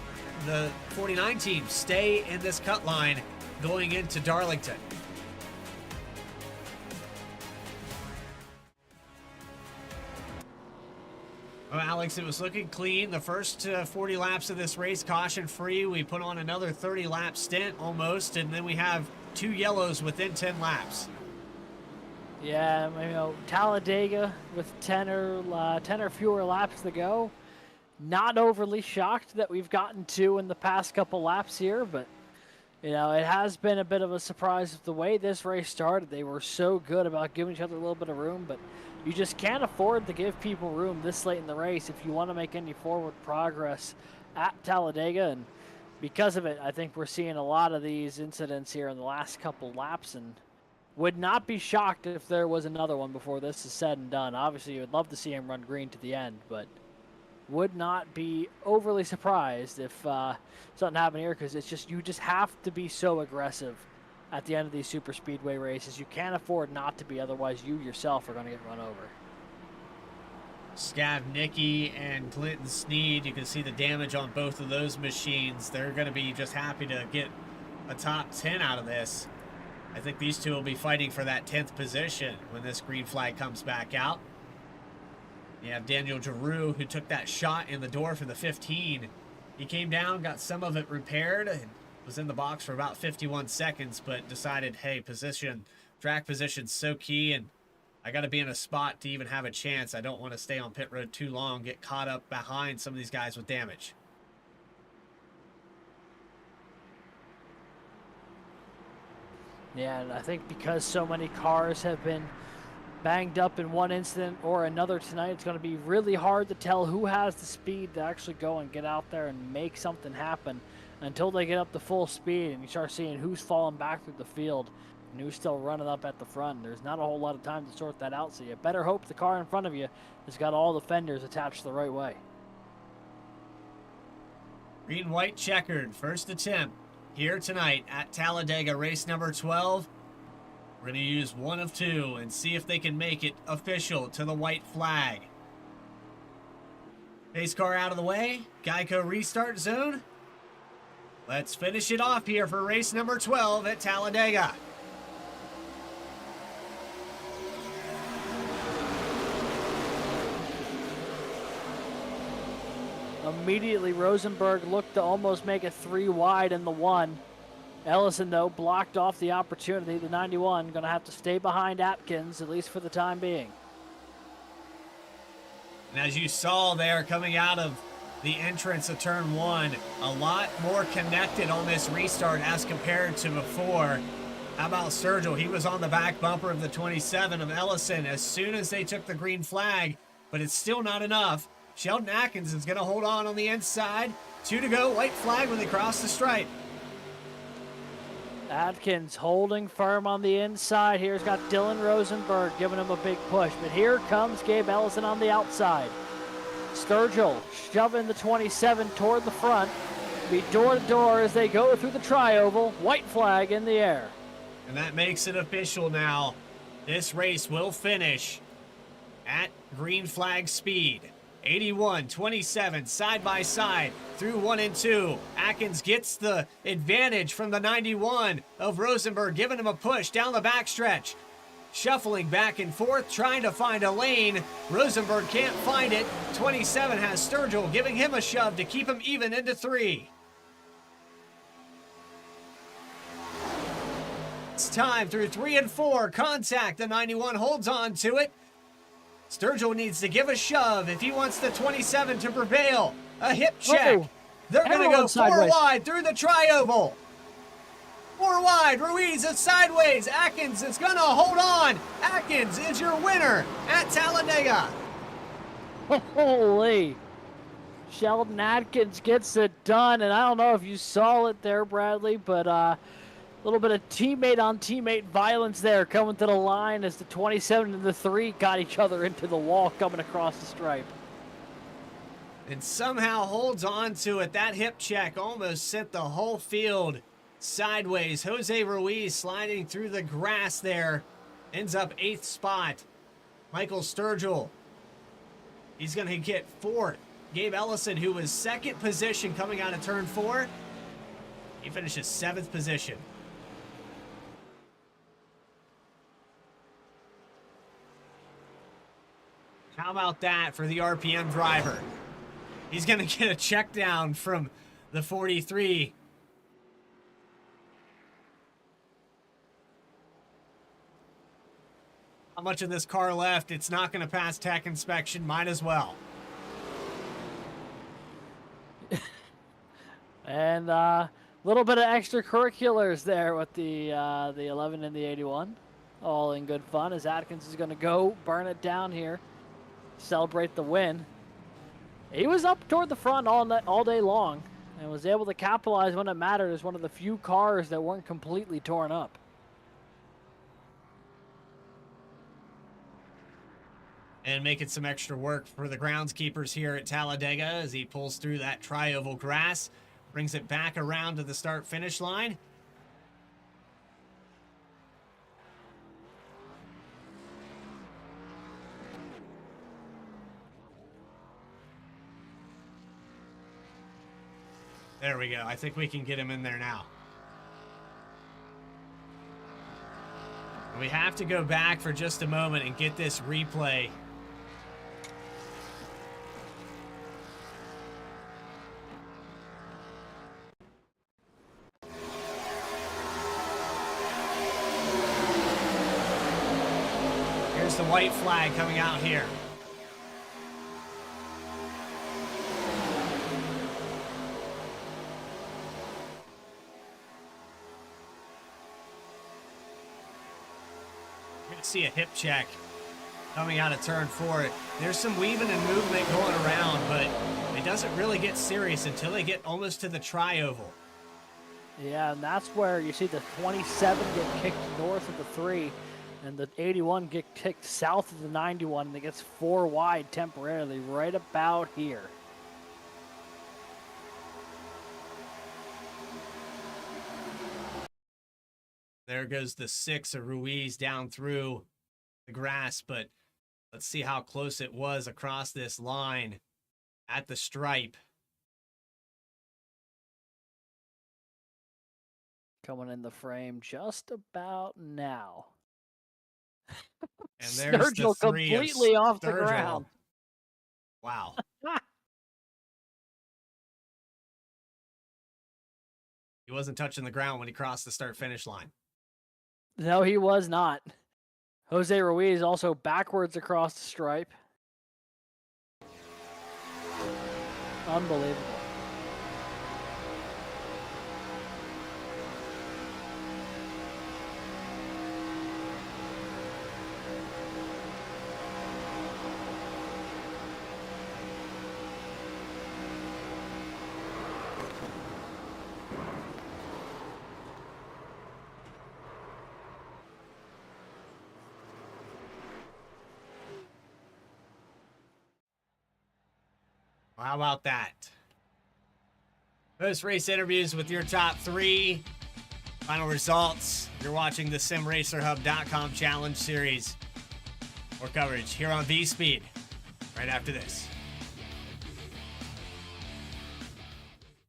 [SPEAKER 2] the 49 team stay in this cut line going into Darlington. Well, Alex, it was looking clean. The first 40 laps of this race, caution-free. We put on another 30-lap stint almost, and then we have 2 yellows within 10 laps.
[SPEAKER 3] Yeah, Talladega with 10 or fewer laps to go. Not overly shocked that we've gotten 2 in the past couple laps here, but it has been a bit of a surprise with the way this race started. They were so good about giving each other a little bit of room, but you just can't afford to give people room this late in the race if you want to make any forward progress at Talladega. And because of it, I think we're seeing a lot of these incidents here in the last couple laps, and would not be shocked if there was another one before this is said and done. Obviously, you would love to see him run green to the end, but would not be overly surprised if something happened here, because you just have to be so aggressive at the end of these super speedway races. You can't afford not to be, otherwise you yourself are going to get run over.
[SPEAKER 2] Scav Nicky and Clinton Sneed, you can see the damage on both of those machines. They're going to be just happy to get a top 10 out of this. I think these two will be fighting for that 10th position when this green flag comes back out. You have Daniel Giroux, who took that shot in the door for the 15. He came down, got some of it repaired, and was in the box for about 51 seconds, but decided, hey, track position's so key, and I got to be in a spot to even have a chance. I don't want to stay on pit road too long, get caught up behind some of these guys with damage.
[SPEAKER 3] Yeah, and I think because so many cars have been banged up in one incident or another tonight, it's going to be really hard to tell who has the speed to actually go and get out there and make something happen until they get up to full speed and you start seeing who's falling back through the field and who's still running up at the front. There's not a whole lot of time to sort that out, so you better hope the car in front of you has got all the fenders attached the right way.
[SPEAKER 2] Green-white checkered, first attempt here tonight at Talladega, race number 12. We're going to use one of two and see if they can make it official to the white flag. Pace car out of the way. Geico restart zone. Let's finish it off here for race number 12 at Talladega.
[SPEAKER 3] Immediately, Rosenberg looked to almost make it 3 wide in the 1. Ellison, though, blocked off the opportunity. The 91 going to have to stay behind Atkins, at least for the time being.
[SPEAKER 2] And as you saw there coming out of the entrance of turn 1, a lot more connected on this restart as compared to before. How about Sturgill? He was on the back bumper of the 27 of Ellison as soon as they took the green flag, but it's still not enough. Sheldon Atkins is going to hold on the inside. 2 to go, white flag when they cross the stripe.
[SPEAKER 3] Atkins holding firm on the inside. Here's got Dylan Rosenberg giving him a big push, but here comes Gabe Ellison on the outside. Sturgill shoving the 27 toward the front. Be door to door as they go through the tri-oval. White flag in the air.
[SPEAKER 2] And that makes it official now. This race will finish at green flag speed. 81, 27, side by side through 1 and 2. Atkins gets the advantage from the 91 of Rosenberg, giving him a push down the backstretch. Shuffling back and forth, trying to find a lane. Rosenberg can't find it. 27 has Sturgill giving him a shove to keep him even into 3. It's time through 3 and 4. Contact. The 91 holds on to it. Sturgill needs to give a shove if he wants the 27 to prevail. A hip check.
[SPEAKER 3] Uh-oh.
[SPEAKER 2] They're going to go 4
[SPEAKER 3] sideways.
[SPEAKER 2] wide through the tri-oval. 4 wide. Ruiz is sideways. Atkins is going to hold on. Atkins is your winner at Talladega.
[SPEAKER 3] Holy. Sheldon Atkins gets it done, and I don't know if you saw it there, Bradley, but a little bit of teammate-on-teammate violence there coming to the line as the 27 and the 3 got each other into the wall coming across the stripe.
[SPEAKER 2] And somehow holds on to it. That hip check almost sent the whole field sideways. Jose Ruiz sliding through the grass there. Ends up 8th spot. Michael Sturgill, he's going to get 4th. Gabe Ellison, who was 2nd position coming out of turn 4, he finishes 7th position. How about that for the RPM driver? He's going to get a check down from the 43. How much of this car left? It's not going to pass tech inspection. Might as well.
[SPEAKER 3] And a little bit of extracurriculars there with the 11 and the 81. All in good fun as Atkins is going to go burn it down here. Celebrate the win. He was up toward the front all day long and was able to capitalize when it mattered as one of the few cars that weren't completely torn up.
[SPEAKER 2] And making some extra work for the groundskeepers here at Talladega as he pulls through that tri-oval grass. Brings it back around to the start-finish line. There we go. I think we can get him in there now. We have to go back for just a moment and get this replay. Here's the white flag coming out here. see a hip check coming out of turn 4. There's some weaving and movement going around, but it doesn't really get serious until they get almost to the tri-oval.
[SPEAKER 3] Yeah, and that's where you see the 27 get kicked north of the 3, and the 81 get kicked south of the 91, and it gets 4 wide temporarily right about here.
[SPEAKER 2] There goes the 6 of Ruiz down through the grass, but let's see how close it was across this line at the stripe.
[SPEAKER 3] Coming in the frame just about now.
[SPEAKER 2] And there's the 3
[SPEAKER 3] completely off the
[SPEAKER 2] Sturgill.
[SPEAKER 3] ground.
[SPEAKER 2] Wow. He wasn't touching the ground when he crossed the start-finish line.
[SPEAKER 3] No, he was not. Jose Ruiz also backwards across the stripe. Unbelievable.
[SPEAKER 2] How about that? Post-race interviews with your top 3. Final results. You're watching the SimRacerHub.com Challenge Series. More coverage here on V-Speed right after this.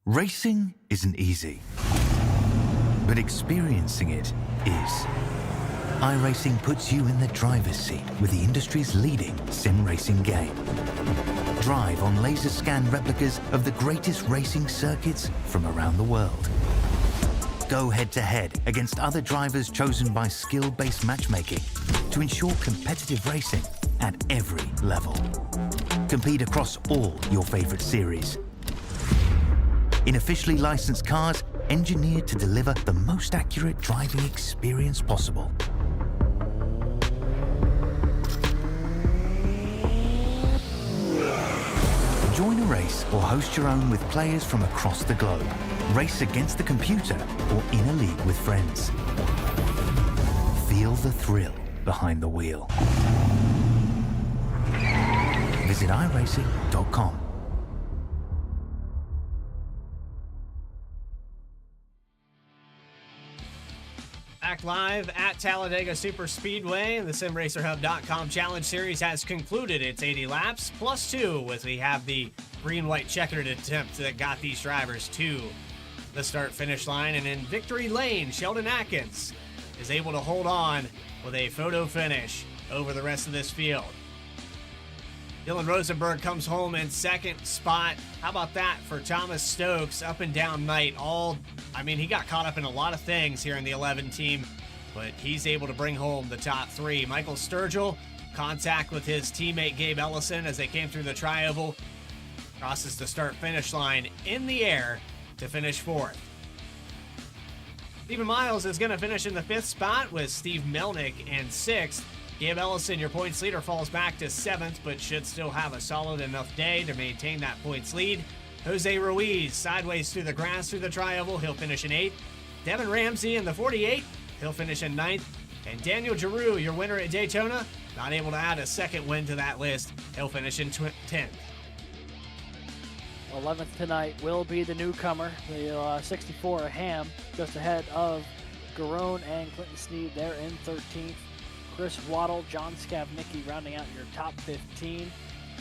[SPEAKER 1] Racing isn't easy, but experiencing it is. iRacing puts you in the driver's seat with the industry's leading sim racing game. Drive on laser scan replicas of the greatest racing circuits from around the world. Go head-to-head against other drivers chosen by skill-based matchmaking to ensure competitive racing at every level. Compete across all your favorite series. In officially licensed cars, engineered to deliver the most accurate driving experience possible. Join a race or host your own with players from across the globe. Race against the computer or in a league with friends. Feel the thrill behind the wheel. Visit iRacing.com.
[SPEAKER 2] Back live at Talladega Super Speedway. The SimRacerHub.com Challenge Series has concluded its 80 laps plus 2, as we have the green-white checkered attempt that got these drivers to the start-finish line. And in victory lane, Sheldon Atkins is able to hold on with a photo finish over the rest of this field. Dylan Rosenberg comes home in second spot. How about that for Thomas Stokes? Up and down night. He got caught up in a lot of things here in the 11 team, but he's able to bring home the top 3. Michael Sturgill, contact with his teammate Gabe Ellison as they came through the tri-oval. Crosses the start-finish line in the air to finish 4th. Stephen Miles is going to finish in the 5th spot with Steve Melnick in 6th. Gabe Ellison, your points leader, falls back to 7th, but should still have a solid enough day to maintain that points lead. Jose Ruiz, sideways through the grass through the tri-oval, he'll finish in 8th. Devin Ramsey in the 48, he'll finish in 9th. And Daniel Giroux, your winner at Daytona, not able to add a second win to that list, he'll finish in 10th.
[SPEAKER 3] 11th tonight will be the newcomer, the 64 Ham, just ahead of Garone and Clinton Sneed. They're in 13th. Chris Waddle, John Skavnicki rounding out your top 15.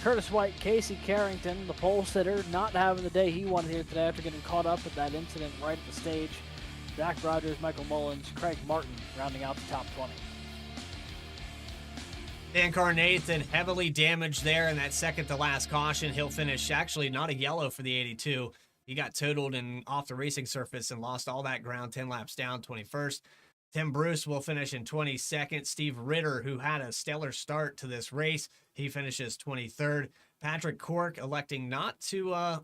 [SPEAKER 3] Curtis White, Casey Carrington, the pole sitter, not having the day he wanted here today after getting caught up with that incident right at the stage. Zach Rogers, Michael Mullins, Craig Martin rounding out the top 20.
[SPEAKER 2] Dan Carnathan heavily damaged there in that second to last caution. He'll finish actually not a yellow for the 82. He got totaled and off the racing surface and lost all that ground, 10 laps down, 21st. Tim Bruce will finish in 22nd. Steve Ritter, who had a stellar start to this race, he finishes 23rd. Patrick Cork electing not to, I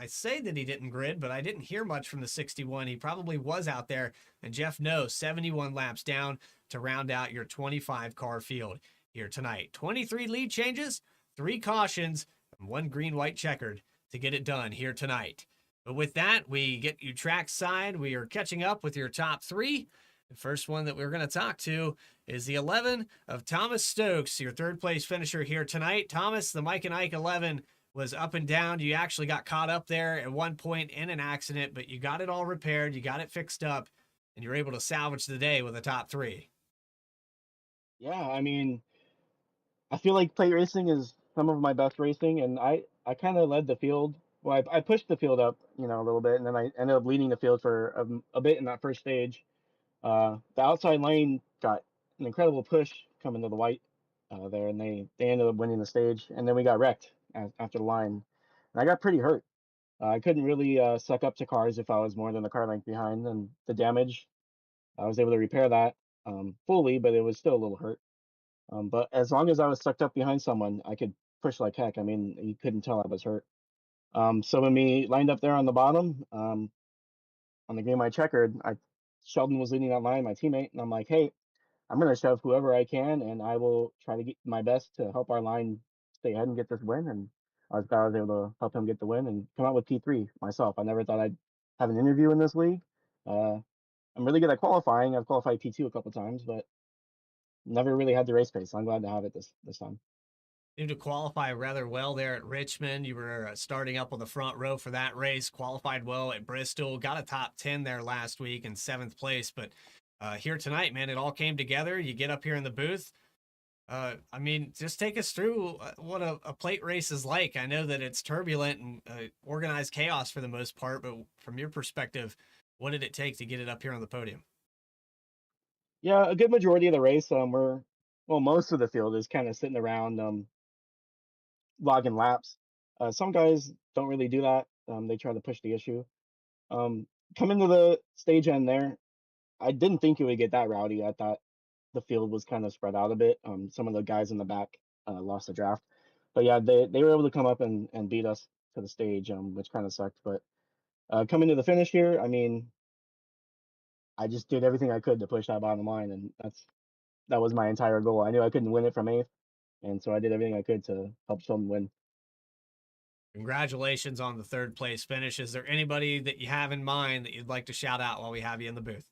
[SPEAKER 2] say that he didn't grid, but I didn't hear much from the 61. He probably was out there. And Jeff No, 71 laps down, to round out your 25 car field here tonight. 23 lead changes, 3 cautions, and 1 green-white checkered to get it done here tonight. But with that, we get you trackside. We are catching up with your top 3. The first one that we're going to talk to is the 11 of Thomas Stokes, your third place finisher here tonight. Thomas, the Mike and Ike 11 was up and down. You actually got caught up there at one point in an accident, but you got it all repaired. You got it fixed up, and you're able to salvage the day with a top 3.
[SPEAKER 4] Yeah, I mean, I feel like plate racing is some of my best racing, and I kind of led the field. Well, I pushed the field up, a little bit, and then I ended up leading the field for a bit in that first stage. The outside lane got an incredible push coming to the white there, and they ended up winning the stage. And then we got wrecked after the line, and I got pretty hurt. I couldn't really suck up to cars if I was more than the car length behind, and the damage I was able to repair that fully, but it was still a little hurt. But as long as I was sucked up behind someone, I could push like heck. I mean, you couldn't tell I was hurt. So when we lined up there on the bottom, on the game I checkered, Sheldon was leading that line, my teammate, and I'm like, hey, I'm gonna shove whoever I can, and I will try to get my best to help our line stay ahead and get this win. And I was glad I was able to help him get the win and come out with P3 myself. I never thought I'd have an interview in this league. I'm really good at qualifying. I've qualified P2 a couple times, but never really had the race pace. So I'm glad to have it this time.
[SPEAKER 2] Seemed to qualify rather well there at Richmond. You were starting up on the front row for that race, qualified well at Bristol, got a top 10 there last week in 7th place. But here tonight, man, it all came together. You get up here in the booth. I mean, just take us through what a plate race is like. I know that it's turbulent and organized chaos for the most part, but from your perspective, what did it take to get it up here on the podium?
[SPEAKER 4] Yeah, a good majority of the race, most of the field is kind of sitting around logging laps. Some guys don't really do that. They try to push the issue. Coming to the stage end there, I didn't think it would get that rowdy. I thought the field was kind of spread out a bit. Some of the guys in the back lost the draft, but yeah, they were able to come up and beat us to the stage, which kind of sucked. But coming to the finish here, I mean, I just did everything I could to push that bottom line, and that was my entire goal. I knew I couldn't win it from 8th, and so I did everything I could to help Sheldon win.
[SPEAKER 2] Congratulations on the 3rd place finish. Is there anybody that you have in mind that you'd like to shout out while we have you in the booth?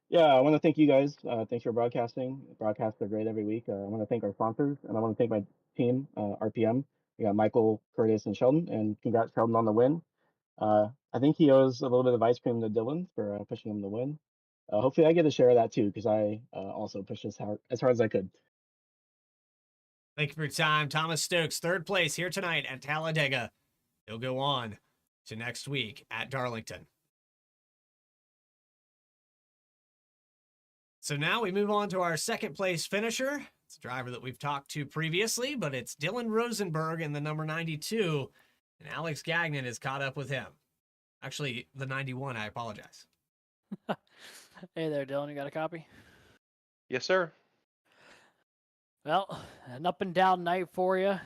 [SPEAKER 4] Yeah, I want to thank you guys. Thanks for broadcasting. Broadcasts are great every week. I want to thank our sponsors, and I want to thank my team, RPM. We got Michael, Curtis, and Sheldon, and congrats Sheldon on the win. I think he owes a little bit of ice cream to Dylan for pushing him to win. Hopefully I get a share of that too, because I also pushed as hard as I could.
[SPEAKER 2] Thank you for your time. Thomas Stokes, 3rd place here tonight at Talladega. He'll go on to next week at Darlington. So now we move on to our 2nd place finisher. It's a driver that we've talked to previously, but it's Dylan Rosenberg in the number 92, and Alex Gagnon is caught up with him. Actually, the 91, I apologize.
[SPEAKER 3] Hey there, Dylan. You got a copy?
[SPEAKER 5] Yes, sir.
[SPEAKER 3] Well, an up and down night for you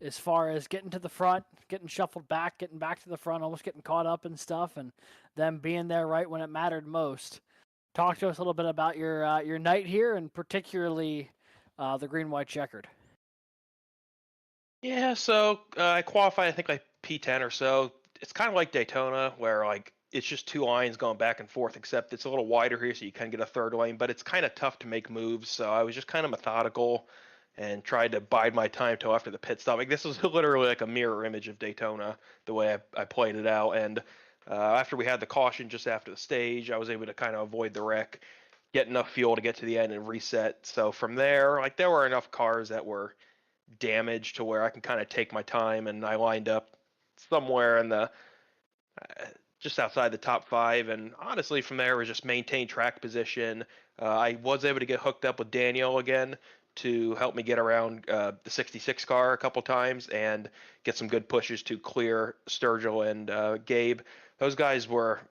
[SPEAKER 3] as far as getting to the front, getting shuffled back, getting back to the front, almost getting caught up and stuff, and them being there right when it mattered most. Talk to us a little bit about your night here, and particularly the green-white checkered.
[SPEAKER 5] Yeah, so I qualified, I think, like P10 or so. It's kind of like Daytona, where like it's just 2 lines going back and forth, except it's a little wider here, so you can get a 3rd lane, but it's kind of tough to make moves. So I was just kind of methodical and tried to bide my time till after the pit stop. Like this was literally like a mirror image of Daytona, the way I played it out. And after we had the caution just after the stage, I was able to kind of avoid the wreck, get enough fuel to get to the end and reset. So from there, like there were enough cars that were damaged to where I can kind of take my time, and I lined up somewhere in the just outside the top 5, and honestly from there was just maintain track position. I was able to get hooked up with Daniel again to help me get around the 66 car a couple times and get some good pushes to clear Sturgill and Gabe. Those guys were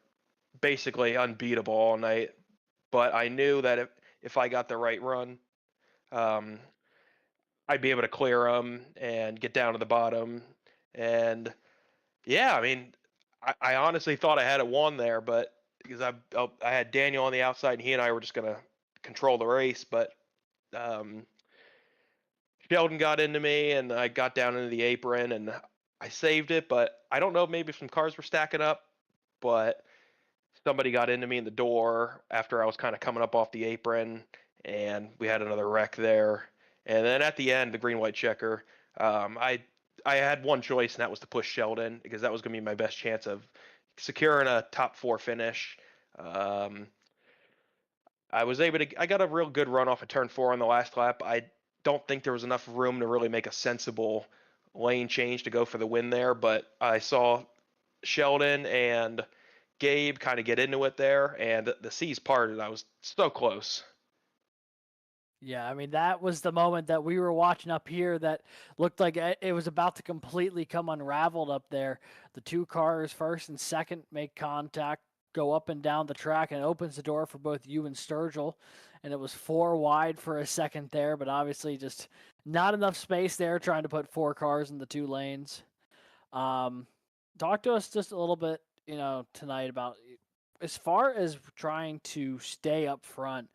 [SPEAKER 5] basically unbeatable all night, but I knew that if I got the right run, I'd be able to clear them and get down to the bottom. And yeah, I mean, I honestly thought I had it won there, but because I had Daniel on the outside, and he and I were just gonna control the race, but um, Sheldon got into me, and I got down into the apron, and I saved it. But I don't know, maybe if some cars were stacking up, but somebody got into me in the door after I was kind of coming up off the apron, and we had another wreck there. And then at the end, the green white checker, I had one choice, and that was to push Sheldon because that was going to be my best chance of securing a top 4 finish. Um, I got a real good run off of turn 4 on the last lap. I don't think there was enough room to really make a sensible lane change to go for the win there, but I saw Sheldon and Gabe kind of get into it there, and the seas parted. I was so close.
[SPEAKER 3] Yeah, I mean, that was the moment that we were watching up here that looked like it was about to completely come unraveled up there. The two cars, first and second, make contact, go up and down the track, and it opens the door for both you and Sturgill. And it was 4 wide for a second there, but obviously just not enough space there trying to put 4 cars in the 2 lanes. Talk to us just a little bit, tonight about as far as trying to stay up front.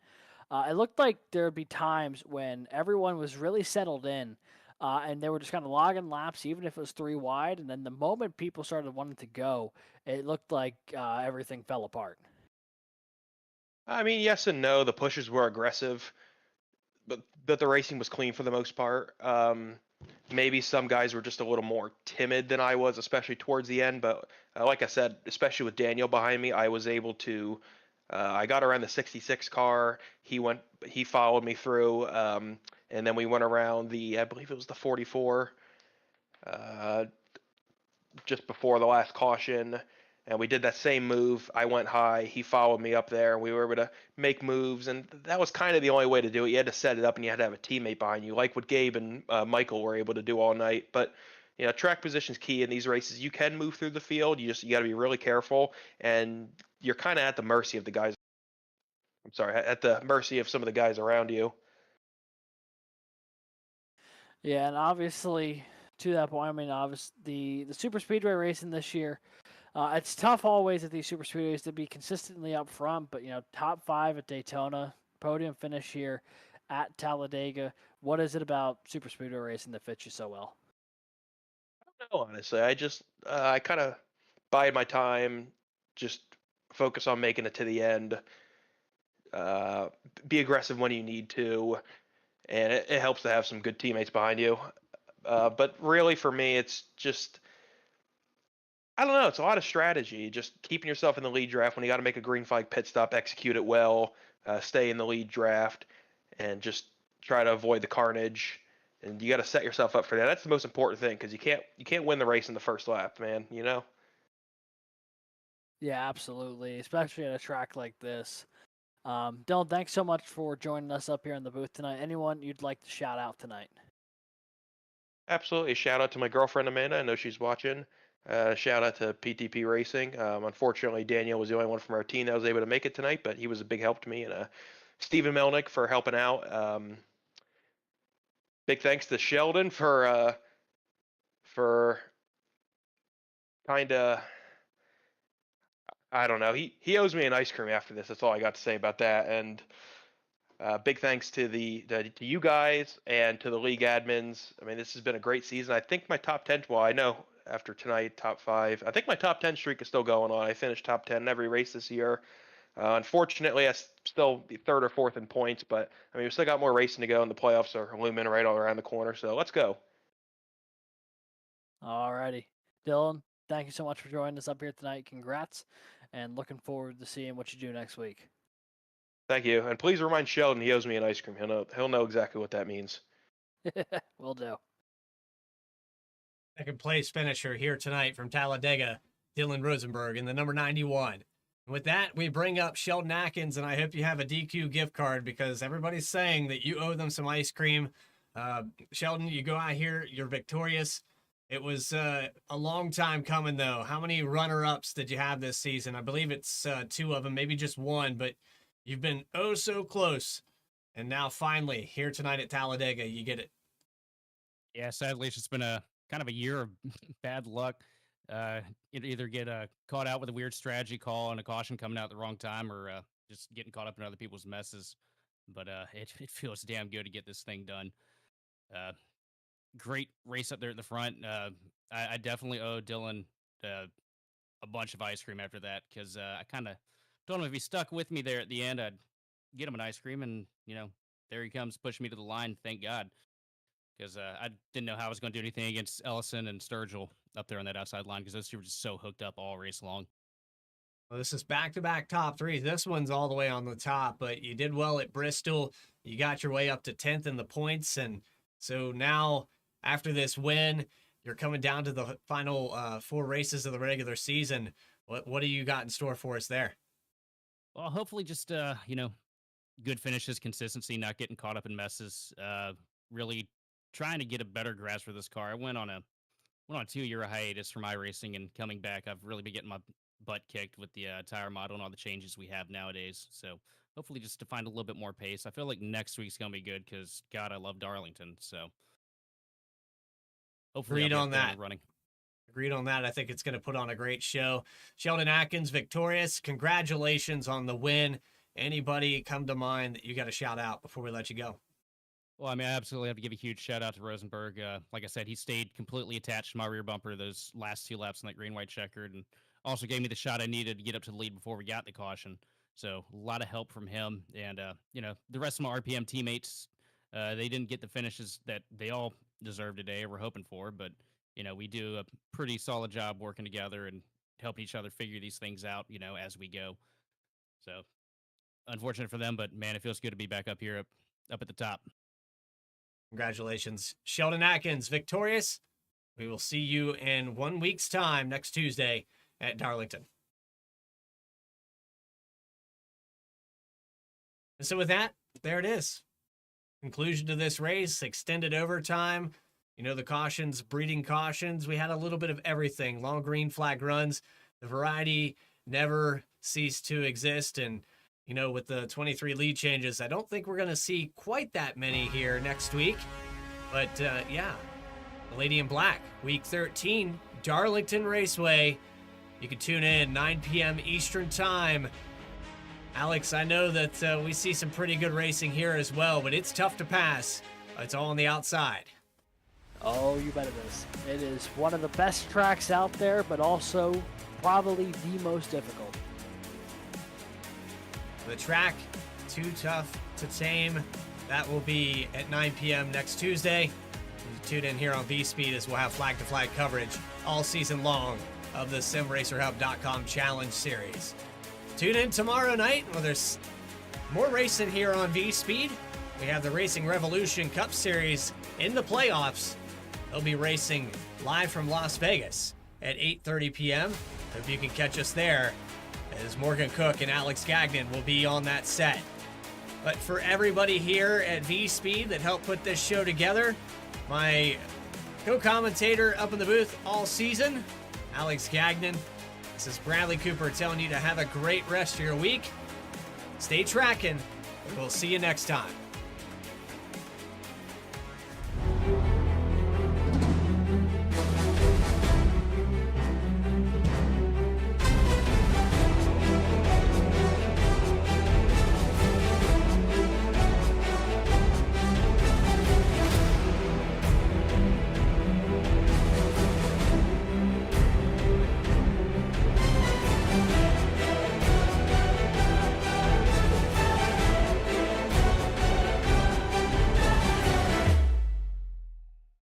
[SPEAKER 3] It looked like there would be times when everyone was really settled in, and they were just kind of logging laps, even if it was 3 wide. And then the moment people started wanting to go, it looked like everything fell apart.
[SPEAKER 5] I mean, yes and no. The pushes were aggressive, but the racing was clean for the most part. Maybe some guys were just a little more timid than I was, especially towards the end. But like I said, especially with Daniel behind me, I was able to. I got around the 66 car. He followed me through, and then we went around I believe it was the 44, just before the last caution, and we did that same move. I went high, he followed me up there, and we were able to make moves, and that was kind of the only way to do it. You had to set it up, and you had to have a teammate behind you, like what Gabe and Michael were able to do all night. But track position's key in these races. You can move through the field. You got to be really careful, and you're kind of at the mercy of the guys. I'm sorry, at the mercy of some of the guys around you.
[SPEAKER 3] Yeah, and obviously to that point, I mean, obviously the super speedway racing this year, it's tough always at these super speedways to be consistently up front. But top 5 at Daytona, podium finish here at Talladega. What is it about super speedway racing that fits you so well?
[SPEAKER 5] I don't know, honestly. I kind of bide my time, just focus on making it to the end. Uh, be aggressive when you need to, and it helps to have some good teammates behind you. But really, for me, it's just I don't know. It's a lot of strategy. Just keeping yourself in the lead draft when you got to make a green flag pit stop, execute it well, stay in the lead draft, and just try to avoid the carnage. And you got to set yourself up for that. That's the most important thing because you can't win the race in the first lap, man.
[SPEAKER 3] Yeah, absolutely, especially at a track like this. Dylan, thanks so much for joining us up here in the booth tonight. Anyone you'd like to shout out tonight?
[SPEAKER 5] Absolutely. Shout out to my girlfriend Amanda. I know she's watching. Shout out to PTP Racing. Unfortunately, Daniel was the only one from our team that was able to make it tonight, but he was a big help to me. And Stephen Melnick for helping out. Big thanks to Sheldon for kind of I don't know. He owes me an ice cream after this. That's all I got to say about that. And big thanks to to you guys and to the league admins. I mean, this has been a great season. I think my top 10. Well, I know after tonight, top 5. I think my top 10 streak is still going on. I finished top 10 in every race this year. Unfortunately, I still be 3rd or 4th in points, but I mean, we still got more racing to go, and the playoffs are looming right all around the corner. So let's go.
[SPEAKER 3] Alrighty, Dylan, thank you so much for joining us up here tonight. Congrats, and looking forward to seeing what you do next week.
[SPEAKER 5] Thank you, and please remind Sheldon he owes me an ice cream. He'll know exactly what that means.
[SPEAKER 3] Will do.
[SPEAKER 2] Second place finisher here tonight from Talladega, Dylan Rosenberg in the number 91. And with that, we bring up Sheldon Atkins, and I hope you have a DQ gift card because everybody's saying that you owe them some ice cream. Sheldon, you go out here, you're victorious. It was a long time coming, though. How many runner-ups did you have this season? I believe it's 2 of them, maybe just 1, but you've been oh so close. And now finally, here tonight at Talladega, you get it.
[SPEAKER 6] Yeah, sadly, it's just been a kind of a year of bad luck. You either get caught out with a weird strategy call and a caution coming out at the wrong time, or just getting caught up in other people's messes. but it feels damn good to get this thing done. Great race up there at the front. I definitely owe Dylan a bunch of ice cream after that because I kind of told him if he stuck with me there at the end, I'd get him an ice cream, and there he comes pushing me to the line. Thank God, because I didn't know how I was going to do anything against Ellison and Sturgill up there on that outside line because those two were just so hooked up all race long.
[SPEAKER 2] Well, this is back-to-back top threes. This one's all the way on the top, but you did well at Bristol. You got your way up to 10th in the points, and so now after this win, you're coming down to the final 4 races of the regular season. What do you got in store for us there?
[SPEAKER 6] Well, hopefully just good finishes, consistency, not getting caught up in messes. Really trying to get a better grasp for this car. I went on a 2-year hiatus from iRacing, and coming back, I've really been getting my butt kicked with the tire model and all the changes we have nowadays. So hopefully just to find a little bit more pace. I feel like next week's gonna be good because God, I love Darlington. So hopefully
[SPEAKER 2] Agreed
[SPEAKER 6] I'll be
[SPEAKER 2] on
[SPEAKER 6] up there
[SPEAKER 2] that.
[SPEAKER 6] and running.
[SPEAKER 2] Agreed on that. I think it's going to put on a great show. Sheldon Atkins, victorious. Congratulations on the win. Anybody come to mind that you got to shout out before we let you go?
[SPEAKER 6] Well, I mean, I absolutely have to give a huge shout out to Rosenberg. Like I said, he stayed completely attached to my rear bumper those last 2 laps in that green-white checkered, and also gave me the shot I needed to get up to the lead before we got the caution. So a lot of help from him. And, the rest of my RPM teammates, they didn't get the finishes that they all deserve today or were hoping for, but, we do a pretty solid job working together and helping each other figure these things out, as we go. So unfortunate for them, but, man, it feels good to be back up here, up at the top.
[SPEAKER 2] Congratulations. Sheldon Atkins, victorious. We will see you in 1 week's time next Tuesday at Darlington. And so with that, there it is. Conclusion to this race, extended overtime. The cautions, breeding cautions. We had a little bit of everything. Long green flag runs. The variety never ceased to exist. And, with the 23 lead changes, I don't think we're going to see quite that many here next week. But, yeah, the Lady in Black, week 13, Darlington Raceway. You can tune in 9 p.m. Eastern Time. Alex, I know that we see some pretty good racing here as well, but it's tough to pass. It's all on the outside.
[SPEAKER 3] Oh, you bet it is. It is one of the best tracks out there, but also probably the most difficult.
[SPEAKER 2] The track, too tough to tame. That will be at 9 p.m. next Tuesday. Tune in here on V-Speed as we'll have flag-to-flag coverage all season long of the SimRacerHub.com Challenge Series. Tune in tomorrow night where there's more racing here on V-Speed. We have the Racing Revolution Cup Series in the playoffs. They'll be racing live from Las Vegas at 8:30 p.m. Hope you can catch us there, as Morgan Cook and Alex Gagnon will be on that set. But for everybody here at V-Speed that helped put this show together, my co-commentator up in the booth all season, Alex Gagnon, this is Bradley Cooper telling you to have a great rest of your week. Stay tracking, and we'll see you next time.